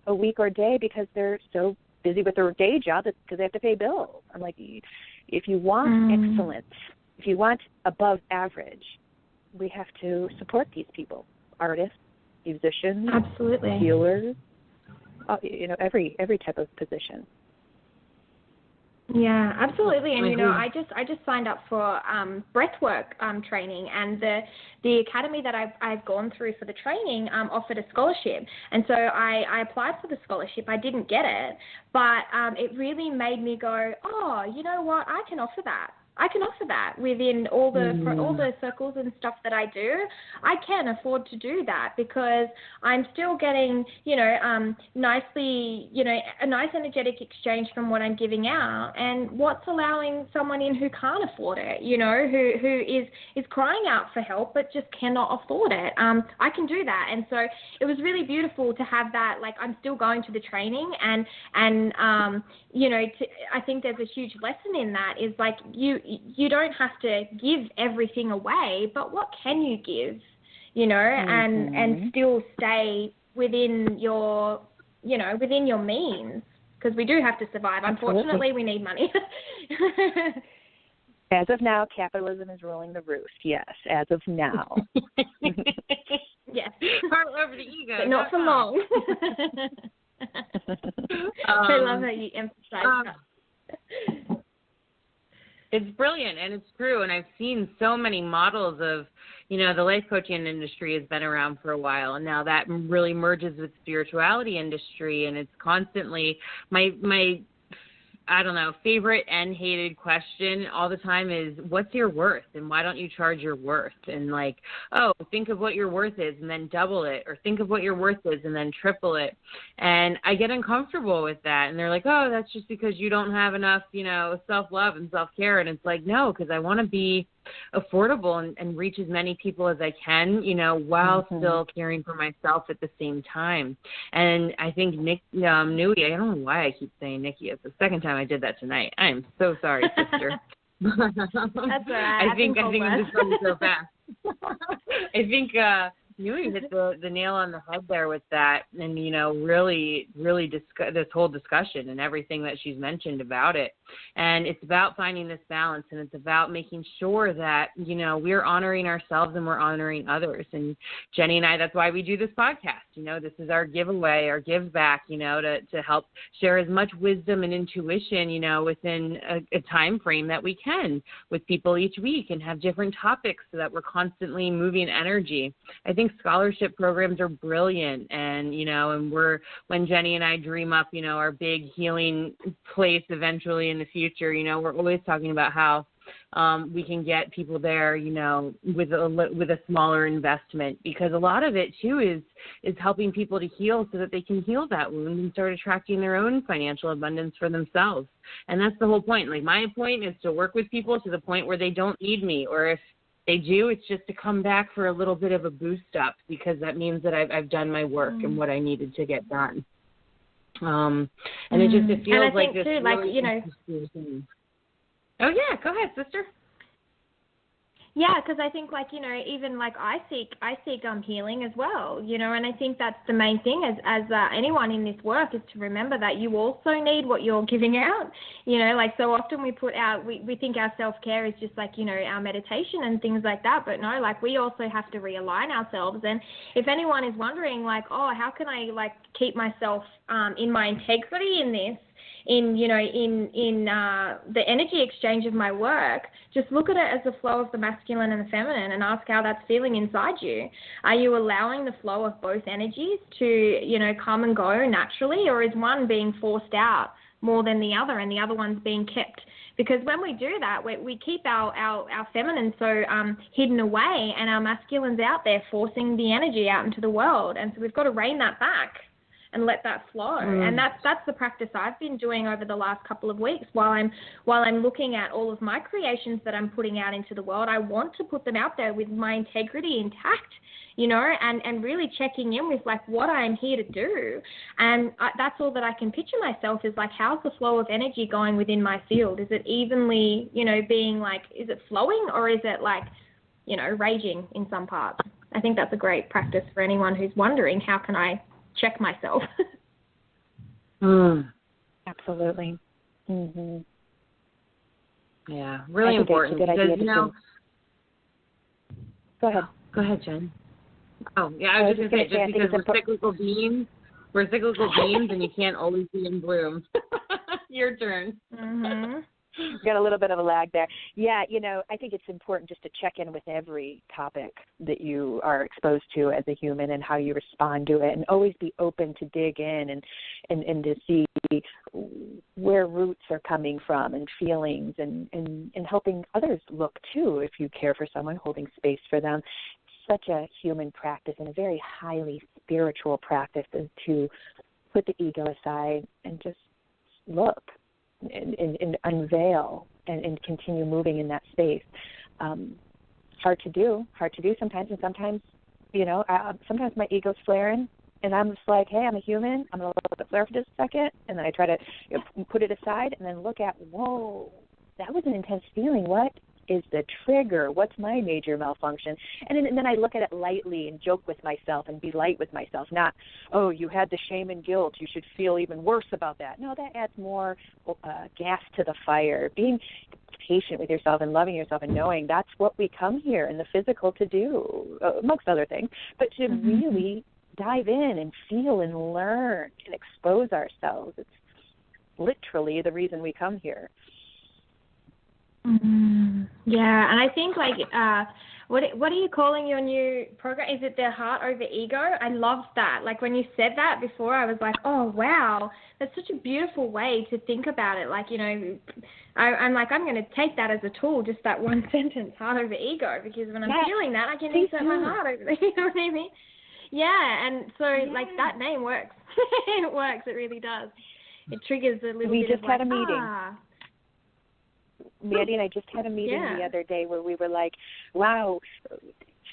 a week or day because they're so busy with their day job because they have to pay bills? I'm like, if you want excellence, if you want above average, we have to support these people, artists, musicians, absolutely, healers, every type of position. Yeah, absolutely. And I just signed up for breathwork training, and the academy that I've gone through for the training offered a scholarship, and so I applied for the scholarship. I didn't get it, but it really made me go, oh, you know what? I can offer that. Within all the circles and stuff that I do. I can afford to do that because I'm still getting, nicely, a nice energetic exchange from what I'm giving out. And what's allowing someone in who can't afford it, who is crying out for help but just cannot afford it. I can do that. And so it was really beautiful to have that. Like, I'm still going to the training and I think there's a huge lesson in that is like you don't have to give everything away, but what can you give, and still stay within your means, because we do have to survive. Absolutely. Unfortunately, we need money. As of now, capitalism is ruling the roost. Yes, as of now. Yes. Part over the ego. But not for long. I love how you emphasize that. It's brilliant, and it's true, and I've seen so many models of, the life coaching industry has been around for a while, and now that really merges with spirituality industry, and it's constantly my favorite and hated question all the time is, what's your worth, and why don't you charge your worth? And like, think of what your worth is and then double it, or think of what your worth is and then triple it. And I get uncomfortable with that. And they're like, oh, that's just because you don't have enough, self-love and self-care. And it's like, no, because I want to be affordable and reach as many people as I can, while still caring for myself at the same time. And I think Nui, I don't know why I keep saying Nikki. It's the second time I did that tonight. I am so sorry, sister. That's all right. I think I'm just going so fast. I think Nui hit the nail on the head there with that, and really this whole discussion and everything that she's mentioned about it. And it's about finding this balance, and it's about making sure that we're honoring ourselves and we're honoring others. And Jennie and I, that's why we do this podcast. This is our giveaway, our give back. To help share as much wisdom and intuition, within a time frame that we can with people each week, and have different topics so that we're constantly moving energy. I think scholarship programs are brilliant, and when Jennie and I dream up, our big healing place eventually in the future, we're always talking about how we can get people there, with a smaller investment, because a lot of it too is helping people to heal so that they can heal that wound and start attracting their own financial abundance for themselves. And that's the whole point. Like, my point is to work with people to the point where they don't need me, or if they do, it's just to come back for a little bit of a boost up, because that means that I've done my work and what I needed to get done. And it feels like this. Too, Oh yeah, go ahead, sister. Yeah, because I think, even I seek healing as well, and I think that's the main thing as anyone in this work, is to remember that you also need what you're giving out. So often we put out, we think our self-care is just our meditation and things like that, but no, we also have to realign ourselves. And if anyone is wondering, how can I keep myself in my integrity in this, in the energy exchange of my work, just look at it as the flow of the masculine and the feminine, and ask how that's feeling inside you. Are you allowing the flow of both energies to, come and go naturally, or is one being forced out more than the other, and the other one's being kept? Because when we do that, we keep our feminine so hidden away, and our masculine's out there forcing the energy out into the world. And so we've got to rein that back. and let that flow. And that's the practice I've been doing over the last couple of weeks. While I'm looking at all of my creations that I'm putting out into the world, I want to put them out there with my integrity intact, you know, and really checking in with like what I'm here to do. And that's all that I can picture myself is like, how's the flow of energy going within my field? Is it evenly, you know, being like, is it flowing, or is it like, you know, raging in some parts? I think that's a great practice for anyone who's wondering, how can I check myself? Absolutely. Mm-hmm. Yeah, really important because, you know. Go ahead. Go ahead, Jen. Oh, yeah, I was just going to say, just because we're cyclical beings, and you can't always be in bloom. Your turn. Mm-hmm. Got a little bit of a lag there. Yeah, you know, I think it's important just to check in with every topic that you are exposed to as a human and how you respond to it, and always be open to dig in and to see where roots are coming from and feelings and helping others look too, if you care for someone, holding space for them. Such a human practice and a very highly spiritual practice is to put the ego aside and just look and unveil and continue moving in that space. Hard to do sometimes, and sometimes, you know, sometimes my ego's flaring, and I'm just like, hey, I'm a human, I'm going to let it flare for just a second, and then I try to put it aside and then look at, whoa, that was an intense feeling. What is the trigger? What's my major malfunction? And then I look at it lightly and joke with myself and be light with myself, not, oh, you had the shame and guilt, you should feel even worse about that. No, that adds more gas to the fire. Being patient with yourself and loving yourself and knowing that's what we come here in the physical to do, amongst other things, but to really dive in and feel and learn and expose ourselves. It's literally the reason we come here. Yeah, and I think like what are you calling your new program? Is it the heart over ego? I loved that. Like when you said that before, I was like, oh wow, that's such a beautiful way to think about it. Like, you know, I'm like, I'm going to take that as a tool, just that one sentence, heart over ego, because when I'm feeling that, I can insert my heart over there. You know what I mean? Yeah, and so like that name works. It works. It really does. It triggers a little bit. We just had a meeting. Ah. Mandee and I just had a meeting the other day where we were like, wow,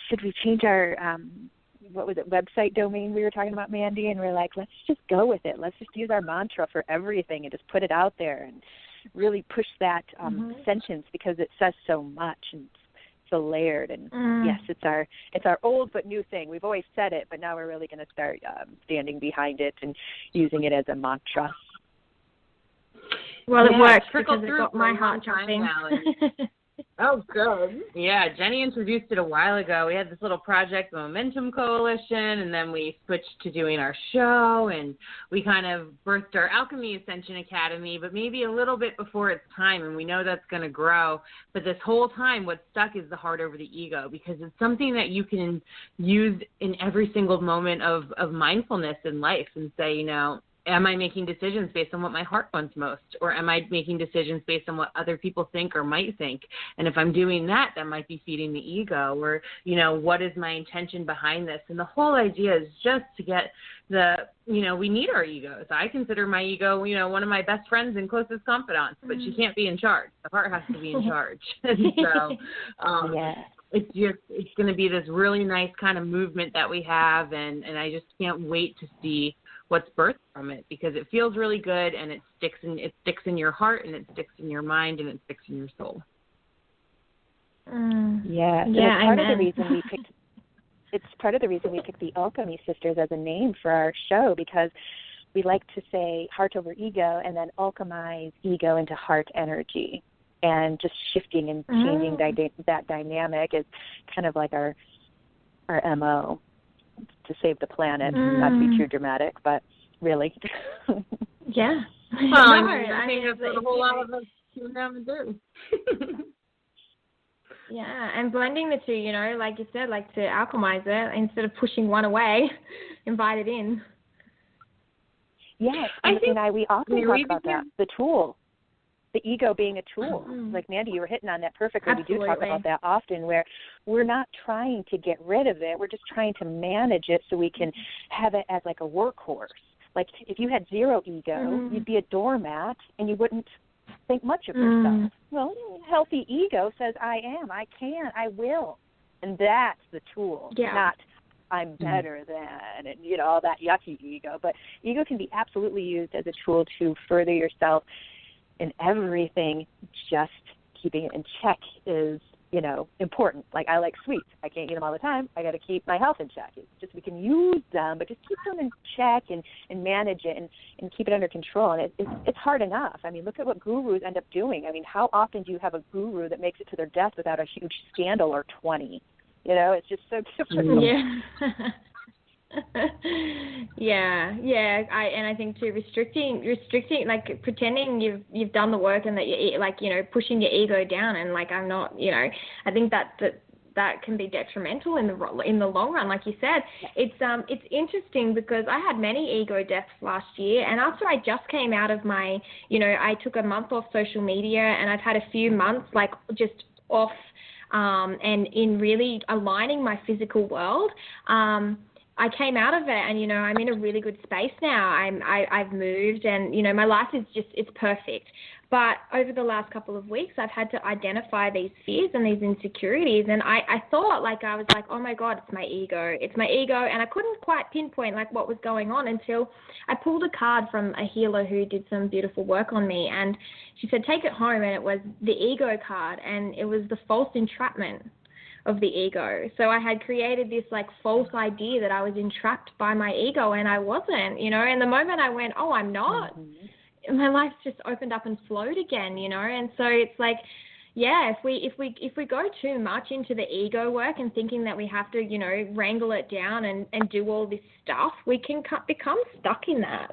should we change our, website domain we were talking about, Mandee? And we're like, let's just go with it. Let's just use our mantra for everything and just put it out there and really push that sentence, because it says so much and it's so layered. And yes, it's our old but new thing. We've always said it, but now we're really going to start standing behind it and using it as a mantra. Well, it works because it got my heart jumping. Oh, good. Yeah, Jennie introduced it a while ago. We had this little project, the Momentum Coalition, and then we switched to doing our show, and we kind of birthed our Alchemy Ascension Academy, but maybe a little bit before its time, and we know that's going to grow. But this whole time, what's stuck is the heart over the ego, because it's something that you can use in every single moment of mindfulness in life and say, you know, am I making decisions based on what my heart wants most? Or am I making decisions based on what other people think or might think? And if I'm doing that, that might be feeding the ego. Or, you know, what is my intention behind this? And the whole idea is just to get we need our egos. I consider my ego, you know, one of my best friends and closest confidants, but she can't be in charge. The heart has to be in charge. And so it's going to be this really nice kind of movement that we have. And I just can't wait to see what's birthed from it, because it feels really good, and it sticks in your heart, and it sticks in your mind, and it sticks in your soul. Yeah, it's part of the reason we picked the Alchemy Sisters as a name for our show, because we like to say heart over ego and then alchemize ego into heart energy, and just shifting and changing that dynamic is kind of like our MO. To save the planet, not to be too dramatic, but really. Yeah. Well, I think that's what a whole lot of us tune down and do. Yeah, and blending the two, you know, like you said, like to alchemize it instead of pushing one away, invite it in. Yes, we often talk about that, the tool. The ego being a tool. Like Mandee, you were hitting on that perfectly. Absolutely. We do talk about that often, where we're not trying to get rid of it. We're just trying to manage it so we can have it as like a workhorse. Like if you had zero ego, you'd be a doormat and you wouldn't think much of yourself. Well, healthy ego says, I am, I can, I will. And that's the tool, not I'm better than, and, you know, all that yucky ego. But ego can be absolutely used as a tool to further yourself in everything. Just keeping it in check is, you know, important. Like I like sweets. I can't eat them all the time. I got to keep my health in check. It's just we can use them, but just keep them in check and manage it and keep it under control. And it's hard enough. I mean, look at what gurus end up doing. I mean, how often do you have a guru that makes it to their death without a huge scandal or 20? You know, it's just so difficult. I think too, restricting, like pretending you've done the work and that you like, you know, pushing your ego down and like I'm not, you know, I think that can be detrimental in the long run. Like you said, it's interesting because I had many ego deaths last year, and after I just came out of my, you know, I took a month off social media, and I've had a few months like just off. And in really aligning my physical world, I came out of it, and you know I'm in a really good space now. I've moved, and you know my life is it's perfect. But over the last couple of weeks, I've had to identify these fears and these insecurities, and I thought like I was like, oh my God, it's my ego, and I couldn't quite pinpoint like what was going on until I pulled a card from a healer who did some beautiful work on me, and she said take it home, and it was the ego card, and it was the false entrapment of the ego. So I had created this like false idea that I was entrapped by my ego, and I wasn't, you know. And the moment I went, oh, I'm not. My life just opened up and flowed again, you know. And so it's like, yeah, if we go too much into the ego work and thinking that we have to, you know, wrangle it down and do all this stuff, we can become stuck in that,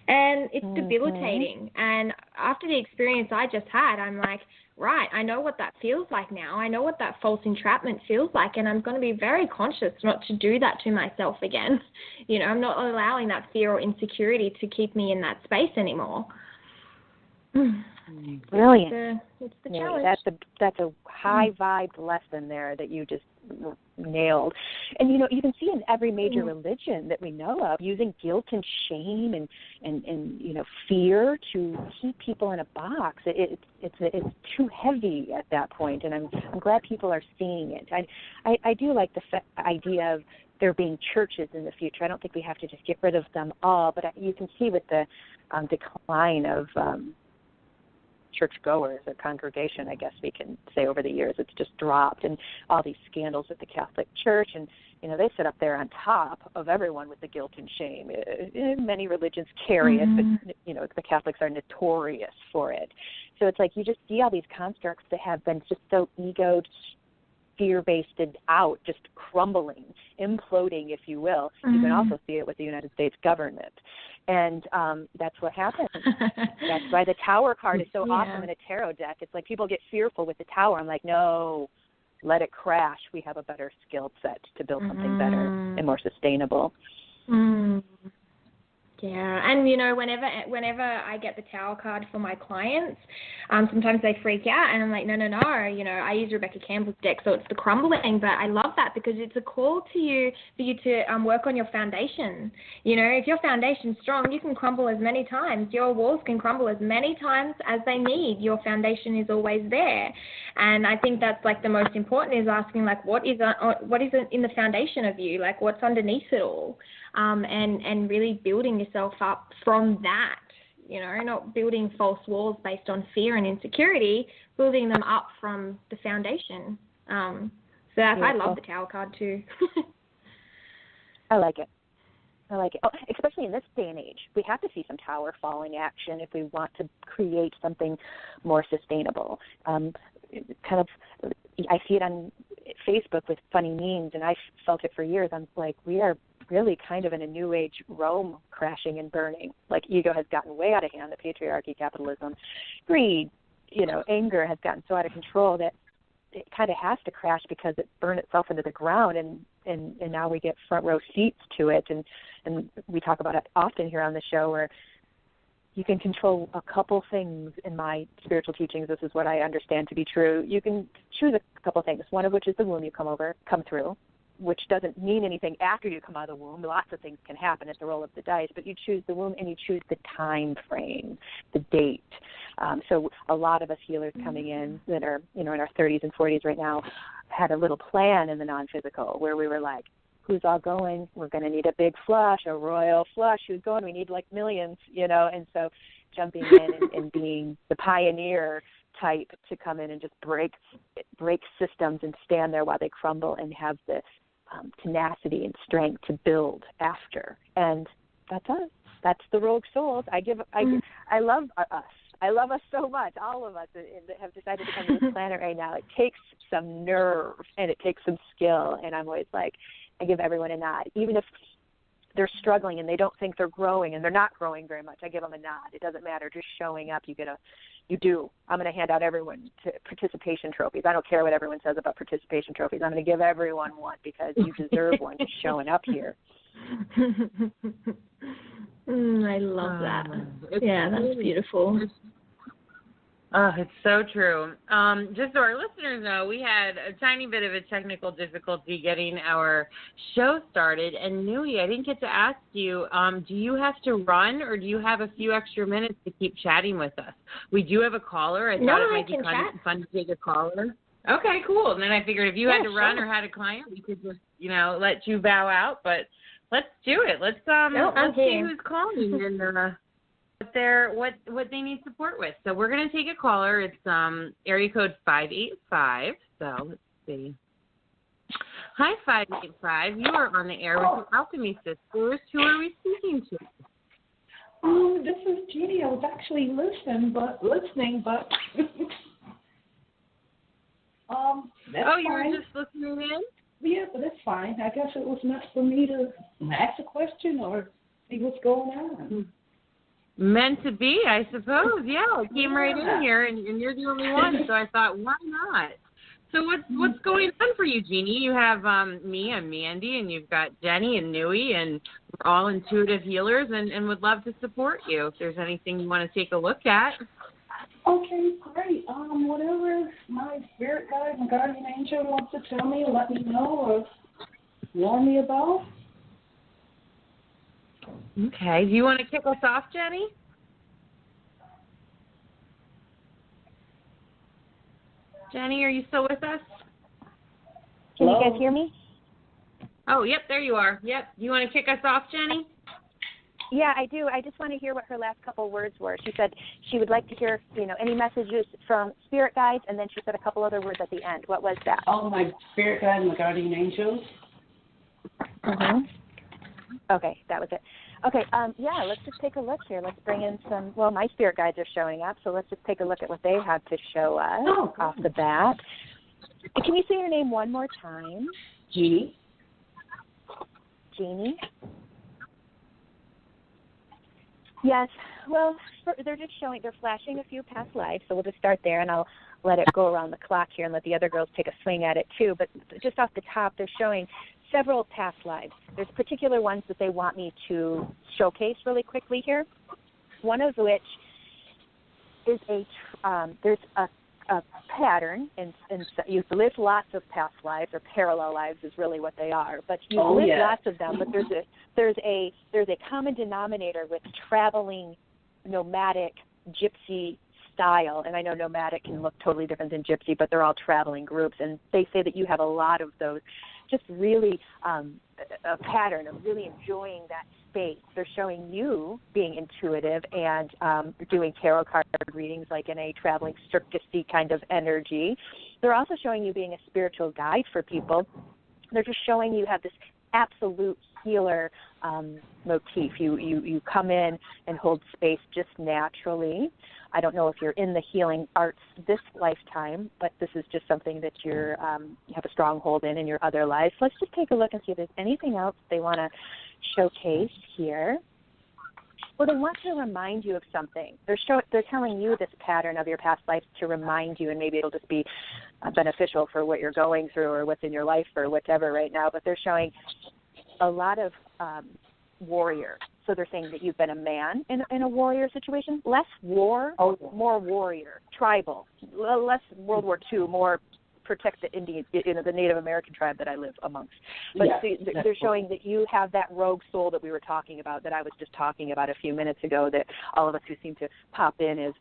and it's debilitating. And after the experience I just had, I'm like, right, I know what that feels like now. I know what that false entrapment feels like, and I'm going to be very conscious not to do that to myself again. You know, I'm not allowing that fear or insecurity to keep me in that space anymore. Brilliant. It's the challenge. That's a high vibe lesson there that you just nailed. And you know, you can see in every major religion that we know of using guilt and shame and you know fear to keep people in a box. It's too heavy at that point, and I'm glad people are seeing it. I do like the idea of there being churches in the future. I don't think we have to just get rid of them all, but you can see with the decline of churchgoers or congregation, I guess we can say, over the years, it's just dropped, and all these scandals with the Catholic Church, and you know they sit up there on top of everyone with the guilt and shame. Many religions carry it, but you know the Catholics are notorious for it. So it's like you just see all these constructs that have been just so egoed, fear-based out, just crumbling, imploding, if you will. You can also see it with the United States government. And that's what happens. That's why the Tower card is so awesome in a tarot deck. It's like people get fearful with the Tower. I'm like, no, let it crash. We have a better skill set to build something better and more sustainable. Yeah, and you know, whenever I get the Tower card for my clients, sometimes they freak out, and I'm like, no, you know, I use Rebecca Campbell's deck, so it's the crumbling, but I love that because it's a call to you for you to work on your foundation. You know, if your foundation's strong, you can crumble as many times. Your walls can crumble as many times as they need. Your foundation is always there, and I think that's like the most important is asking like, what is in the foundation of you, like what's underneath it all. And really building yourself up from that, you know, not building false walls based on fear and insecurity, building them up from the foundation. So I love the Tower card too. I like it. Oh, especially in this day and age. We have to see some Tower falling action if we want to create something more sustainable. I see it on Facebook with funny memes, and I've felt it for years. I'm like, we are really kind of in a new age Rome crashing and burning. Like ego has gotten way out of hand, the patriarchy, capitalism, greed, you know, anger has gotten so out of control that it kind of has to crash because it burned itself into the ground, and now we get front row seats to it, and we talk about it often here on the show where you can control a couple things in my spiritual teachings. This is what I understand to be true. You can choose a couple things, one of which is the womb you come through. which doesn't mean anything after you come out of the womb. Lots of things can happen at the roll of the dice, but you choose the womb and you choose the time frame, the date. So a lot of us healers coming in that are, in our 30s and 40s right now had a little plan in the non-physical where we were like, who's all going? We're going to need a big flush, a royal flush. Who's going? We need like millions, and so jumping in and being the pioneer type to come in and just break systems and stand there while they crumble and have the tenacity and strength to build after. And that's us. That's the rogue souls. I love us. I love us so much, all of us that have decided to come to this planet right now. It takes some nerve and it takes some skill. And I'm always like, I give everyone a nod. Even if they're struggling and they don't think they're growing and they're not growing very much, I give them a nod. It doesn't matter. Just showing up, you do. I'm going to hand out everyone participation trophies. I don't care what everyone says about participation trophies. I'm going to give everyone one because you deserve one just showing up here. I love that. Yeah, that's beautiful. Oh, it's so true. Just so our listeners know, we had a tiny bit of a technical difficulty getting our show started. And Nui, I didn't get to ask you, do you have to run or do you have a few extra minutes to keep chatting with us? We do have a caller. I thought it might be fun to take a caller. Okay, cool. And then I figured if you had to run or had a client, we could just, let you bow out. But let's do it. Let's see who's calling and what they need support with. So we're going to take a caller. It's area code 585. So let's see. Hi, 585. You are on the air with the Alchemy Sisters. Who are we speaking to? This is Jennie. I was actually listening, but that's you fine. were just listening in? Yeah, but that's fine. I guess it was meant for me to ask a question or see what's going on. Meant to be, I suppose. Yeah, I came right in here, and you're the only one, so I thought, why not? So what's going on for you, Jennie? You have me, I'm Mandee, and you've got Jennie and Nui, and we're all intuitive healers, and would love to support you if there's anything you want to take a look at. Okay, great. Whatever my spirit guide and guardian angel wants to tell me or let me know or warn me about. Okay. Do you want to kick us off, Jennie? Jennie, are you still with us? Can you guys hear me? Oh, yep, there you are. Yep. You want to kick us off, Jennie? Yeah, I do. I just want to hear what her last couple words were. She said she would like to hear, any messages from spirit guides, and then she said a couple other words at the end. What was that? Oh, my spirit guide and my guardian angels. Mm-hmm. Okay, that was it. Okay, let's just take a look here. Let's bring in my spirit guides are showing up, so let's just take a look at what they have to show us off the bat. Can you say your name one more time? Jennie. Jennie? Yes, well, they're flashing a few past lives, so we'll just start there, and I'll let it go around the clock here and let the other girls take a swing at it too. But just off the top, they're showing several past lives. There's particular ones that they want me to showcase really quickly here. One of which is there's a pattern, and you've lived lots of past lives, or parallel lives is really what they are. But you've lived lots of them. But there's a common denominator with traveling, nomadic, gypsy style. And I know nomadic can look totally different than gypsy, but they're all traveling groups. And they say that you have a lot of those. Just really a pattern of really enjoying that space. They're showing you being intuitive and doing tarot card readings like in a traveling circusy kind of energy. They're also showing you being a spiritual guide for people. They're just showing you have this absolute healer motif. You come in and hold space just naturally. I don't know if you're in the healing arts this lifetime, but this is just something that you have a strong hold in your other lives. Let's just take a look and see if there's anything else they want to showcase here. Well, they want to remind you of something. They're telling you this pattern of your past life to remind you, and maybe it'll just be beneficial for what you're going through or what's in your life or whatever right now, but they're showing a lot of warrior. So they're saying that you've been a man in a warrior situation, less war, more warrior, tribal, less World War II, more protect the Indian, the Native American tribe that I live amongst. But see, they're showing that you have that rogue soul that we were talking about, that I was just talking about a few minutes ago, that all of us who seem to pop in as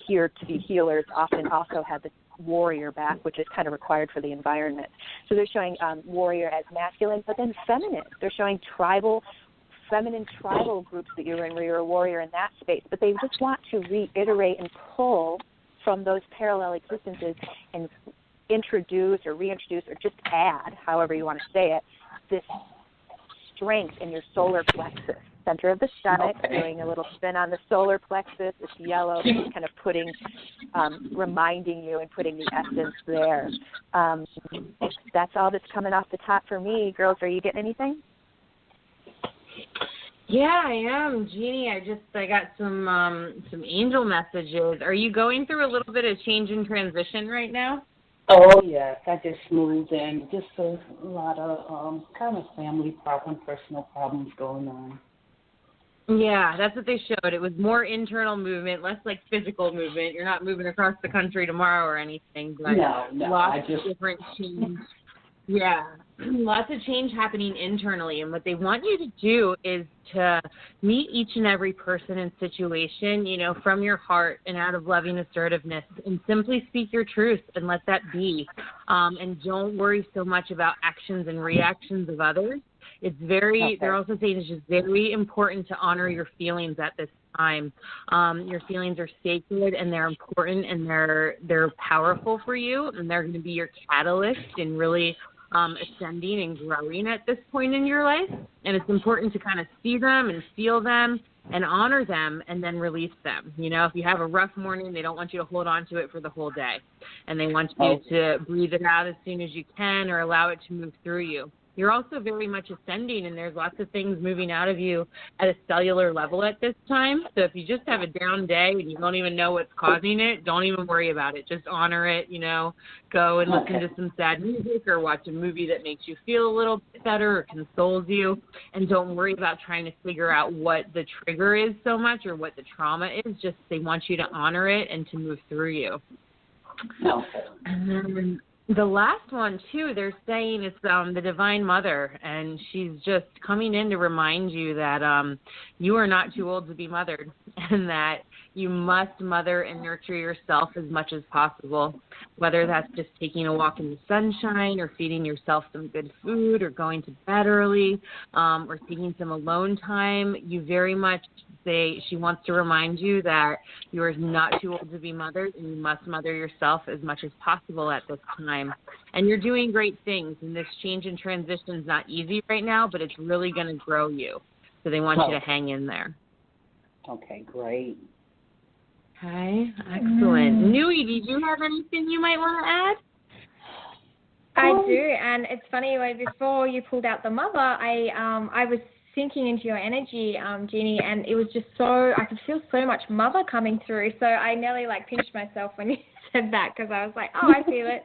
here to be healers often also have the warrior back, which is kind of required for the environment. So they're showing warrior as masculine, but then feminine. They're showing feminine tribal groups that you're in where you're a warrior in that space. But they just want to reiterate and pull from those parallel existences and introduce or reintroduce or just add, however you want to say it, this strength in your solar plexus, center of the stomach, doing a little spin on the solar plexus. It's yellow, kind of putting, reminding you and putting the essence there. That's all that's coming off the top for me. Girls, are you getting anything? Yeah, I am, Jennie. I got some angel messages. Are you going through a little bit of change and transition right now? Oh, yes. I just moved in. Just a lot of kind of family problems, personal problems going on. Yeah, that's what they showed. It was more internal movement, less like physical movement. You're not moving across the country tomorrow or anything, but no, lots of different change. Yeah, lots of change happening internally. And what they want you to do is to meet each and every person and situation, from your heart and out of loving assertiveness, and simply speak your truth and let that be. And don't worry so much about actions and reactions of others. It's they're also saying it's just very important to honor your feelings at this time. Your feelings are sacred and they're important and they're powerful for you, and they're going to be your catalyst in really ascending and growing at this point in your life. And it's important to kind of see them and feel them and honor them and then release them. If you have a rough morning, they don't want you to hold on to it for the whole day. And they want you to breathe it out as soon as you can or allow it to move through you. You're also very much ascending, and there's lots of things moving out of you at a cellular level at this time. So if you just have a down day and you don't even know what's causing it, don't even worry about it. Just honor it, go and listen to some sad music or watch a movie that makes you feel a little bit better or consoles you. And don't worry about trying to figure out what the trigger is so much or what the trauma is. Just they want you to honor it and to move through you. And then the last one, too, they're saying it's the Divine Mother, and she's just coming in to remind you that you are not too old to be mothered and that you must mother and nurture yourself as much as possible, whether that's just taking a walk in the sunshine or feeding yourself some good food or going to bed early or taking some alone time. You very much she wants to remind you that you are not too old to be mothered and you must mother yourself as much as possible at this time. And you're doing great things, and this change and transition is not easy right now, but it's really going to grow you. So they want you to hang in there. Okay, great. Okay, excellent. Nui, did you have anything you might want to add? I do, and it's funny, before you pulled out the mother, I was sinking into your energy, Jennie, and it was just I could feel so much mother coming through, so I nearly pinched myself when you said that, because I was like, I feel it.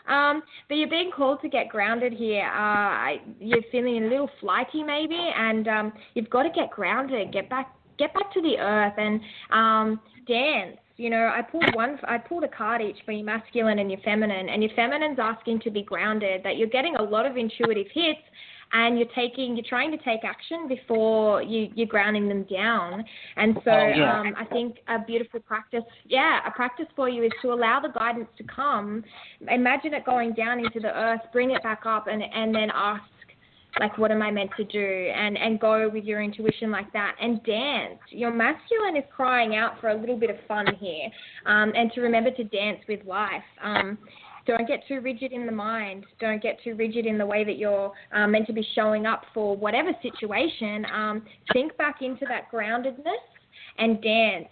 But you're being called to get grounded here. You're feeling a little flighty maybe, and you've got to get grounded, get back to the earth and dance. I pulled a card each for your masculine and your feminine, and your feminine's asking to be grounded, that you're getting a lot of intuitive hits, and you're trying to take action before you're grounding them down. And so I think a beautiful practice, a practice for you is to allow the guidance to come. Imagine it going down into the earth, bring it back up, and then ask, what am I meant to do? And go with your intuition like that and dance. Your masculine is crying out for a little bit of fun here, and to remember to dance with life. Don't get too rigid in the mind. Don't get too rigid in the way that you're meant to be showing up for whatever situation. Think back into that groundedness and dance.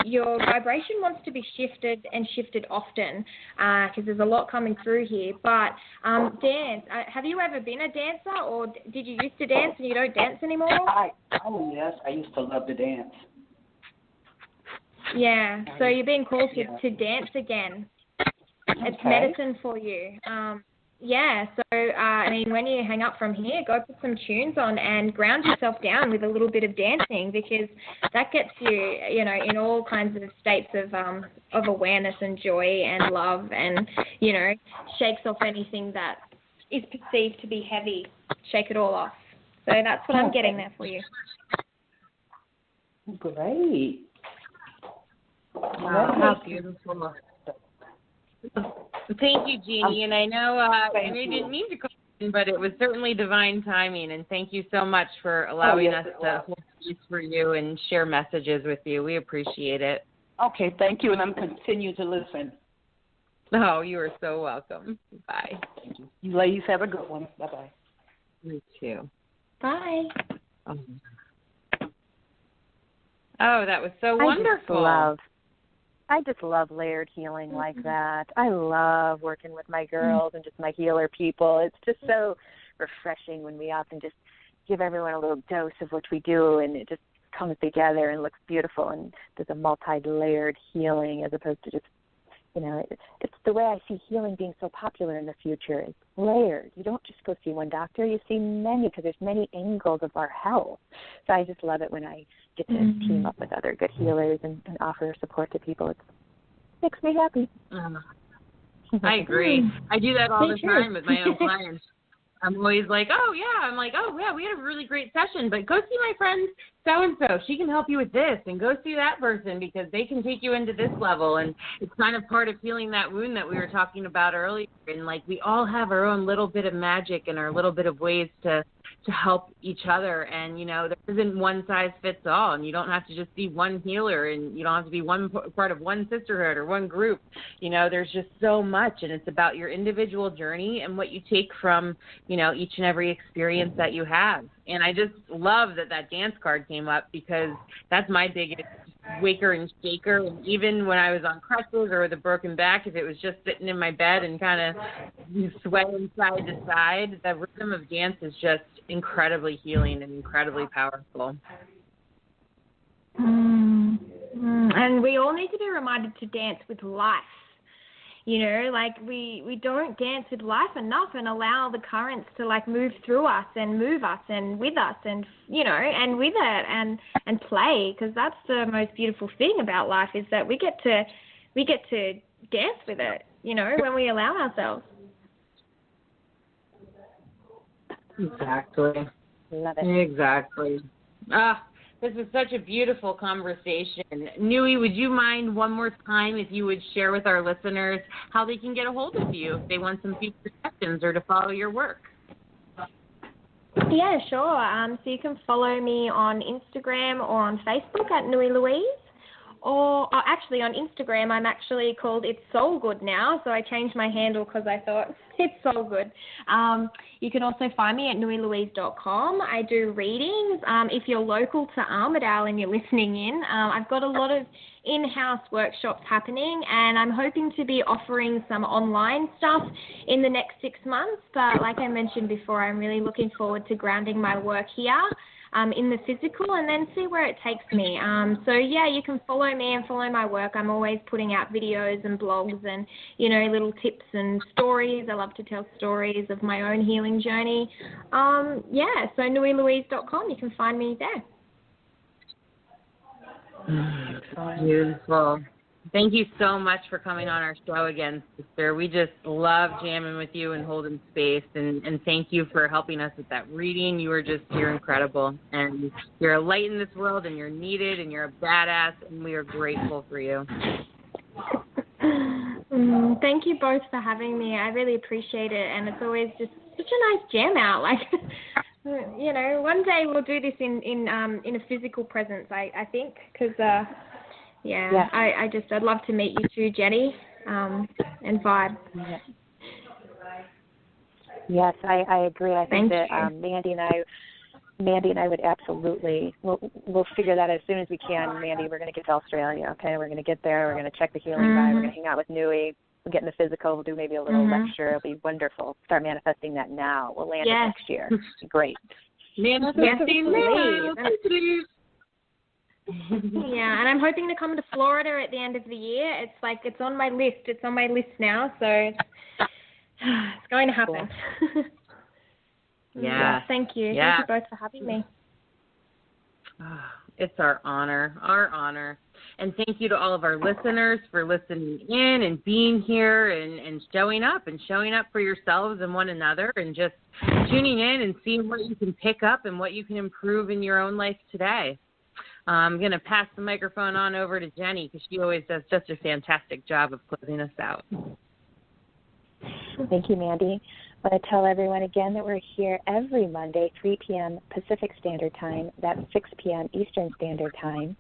Your vibration wants to be shifted and shifted often, because there's a lot coming through here. But dance. Have you ever been a dancer, or did you used to dance and you don't dance anymore? Yes, I used to love to dance. Yeah, so you're being called to dance again. It's medicine for you. yeah, so, I mean, when you hang up from here, go put some tunes on and ground yourself down with a little bit of dancing, because that gets you, you know, in all kinds of states of awareness and joy and love, and, you know, shakes off anything that is perceived to be heavy. Shake it all off. So that's what I'm getting there for you. Great. Wow, how beautiful. Thank you, Jeannie. And I know you didn't mean to call in, but it was certainly divine timing. And thank you so much for allowing us to hold space for you and share messages with you. We appreciate it. Okay, thank you, and I'm continue to listen. Oh, you are so welcome. Bye. Thank you. You ladies have a good one. Bye-bye. You too. Bye. Oh, that was so wonderful. I just love layered healing like that. I love working with my girls and just my healer people. It's just so refreshing when we often just give everyone a little dose of what we do, and it just comes together and looks beautiful, and there's a multi-layered healing as opposed to just, you know, it's the way I see healing being so popular in the future. It's layered. You don't just go see one doctor. You see many, because there's many angles of our health. So I just love it when I get to team up with other good healers and offer support to people. It makes me happy. I agree. I do that all the time with my own clients. I'm always like, we had a really great session, but go see my friend so-and-so. She can help you with this, and go see that person because they can take you into this level. And it's kind of part of healing that wound that we were talking about earlier. And, like, we all have our own little bit of magic and our little bit of ways to help each other. And, you know, there isn't one size fits all, and you don't have to just be one healer, and you don't have to be one part of one sisterhood or one group. You know, there's just so much, and it's about your individual journey and what you take from, you know, each and every experience that you have. And I just love that dance card came up, because that's my biggest waker and shaker. And even when I was on crutches or with a broken back, if it was just sitting in my bed and kind of swaying side to side, the rhythm of dance is just incredibly healing and incredibly powerful. And we all need to be reminded to dance with life. You know, like we don't dance with life enough and allow the currents to, like, move through us and move us and with us and, you know, and with it and play, because that's the most beautiful thing about life, is that we get to dance with it, you know, when we allow ourselves. Exactly. Love it. Exactly. This is such a beautiful conversation. Nui, would you mind one more time if you would share with our listeners how they can get a hold of you if they want some future sessions or to follow your work? Yeah, sure. So you can follow me on Instagram or on Facebook at Nui Louise. Or actually on Instagram, I'm actually called It's Soul Good now, so I changed my handle because I thought it's Soul Good. You can also find me at nuilouise.com. I do readings. If you're local to Armidale and you're listening in, I've got a lot of in-house workshops happening, and I'm hoping to be offering some online stuff in the next 6 months. But like I mentioned before, I'm really looking forward to grounding my work here in the physical, and then see where it takes me. So yeah, you can follow me and follow my work. I'm always putting out videos and blogs and, you know, little tips and stories. I love to tell stories of my own healing journey. So nuilouise.com, you can find me there. Beautiful. Thank you so much for coming on our show again, sister. We just love jamming with you and holding space, and thank you for helping us with that reading. You're incredible, and you're a light in this world, and you're needed, and you're a badass, and we are grateful for you. Thank you both for having me. I really appreciate it, and it's always just such a nice jam out. Like, you know, one day we'll do this in a physical presence, I think, because I'd love to meet you too, Jennie, and vibe. Yes, I agree. I think that Mandee and I would absolutely, we'll figure that out as soon as we can. Mandee, we're going to get to Australia, okay? We're going to get there. We're going to check the healing vibe. We're going to hang out with Nui. We'll get in the physical. We'll do maybe a little lecture. It'll be wonderful. Start manifesting that now. We'll land it next year. Great. Manifesting now. Yeah, and I'm hoping to come to Florida at the end of the year. It's on my list. It's on my list now, so It's going to happen. Cool. Yeah. Thank you. Yeah. Thank you both for having me. It's our honor. And thank you to all of our listeners for listening in and being here and showing up for yourselves and one another and just tuning in and seeing what you can pick up and what you can improve in your own life today. I'm going to pass the microphone on over to Jennie because she always does such a fantastic job of closing us out. Thank you, Mandee. I want to tell everyone again that we're here every Monday, 3 p.m. Pacific Standard Time. That's 6 p.m. Eastern Standard Time.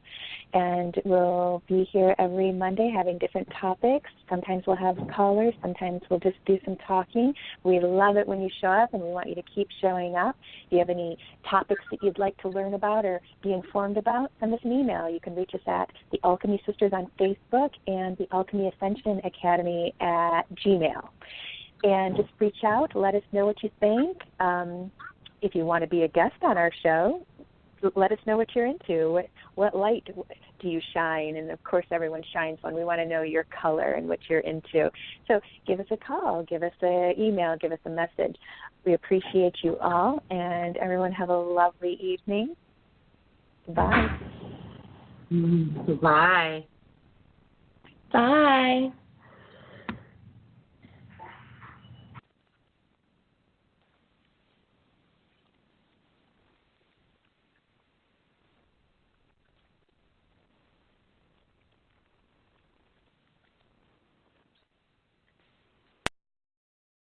And we'll be here every Monday having different topics. Sometimes we'll have callers. Sometimes we'll just do some talking. We love it when you show up, and we want you to keep showing up. If you have any topics that you'd like to learn about or be informed about, send us an email. You can reach us at the Alchemy Sisters on Facebook and the Alchemy Ascension Academy at Gmail. And just reach out, let us know what you think. If you want to be a guest on our show, let us know what you're into. What light do you shine? And, of course, everyone shines one. We want to know your color and what you're into. So give us a call, give us an email, give us a message. We appreciate you all, and everyone have a lovely evening. Bye. Bye. Bye.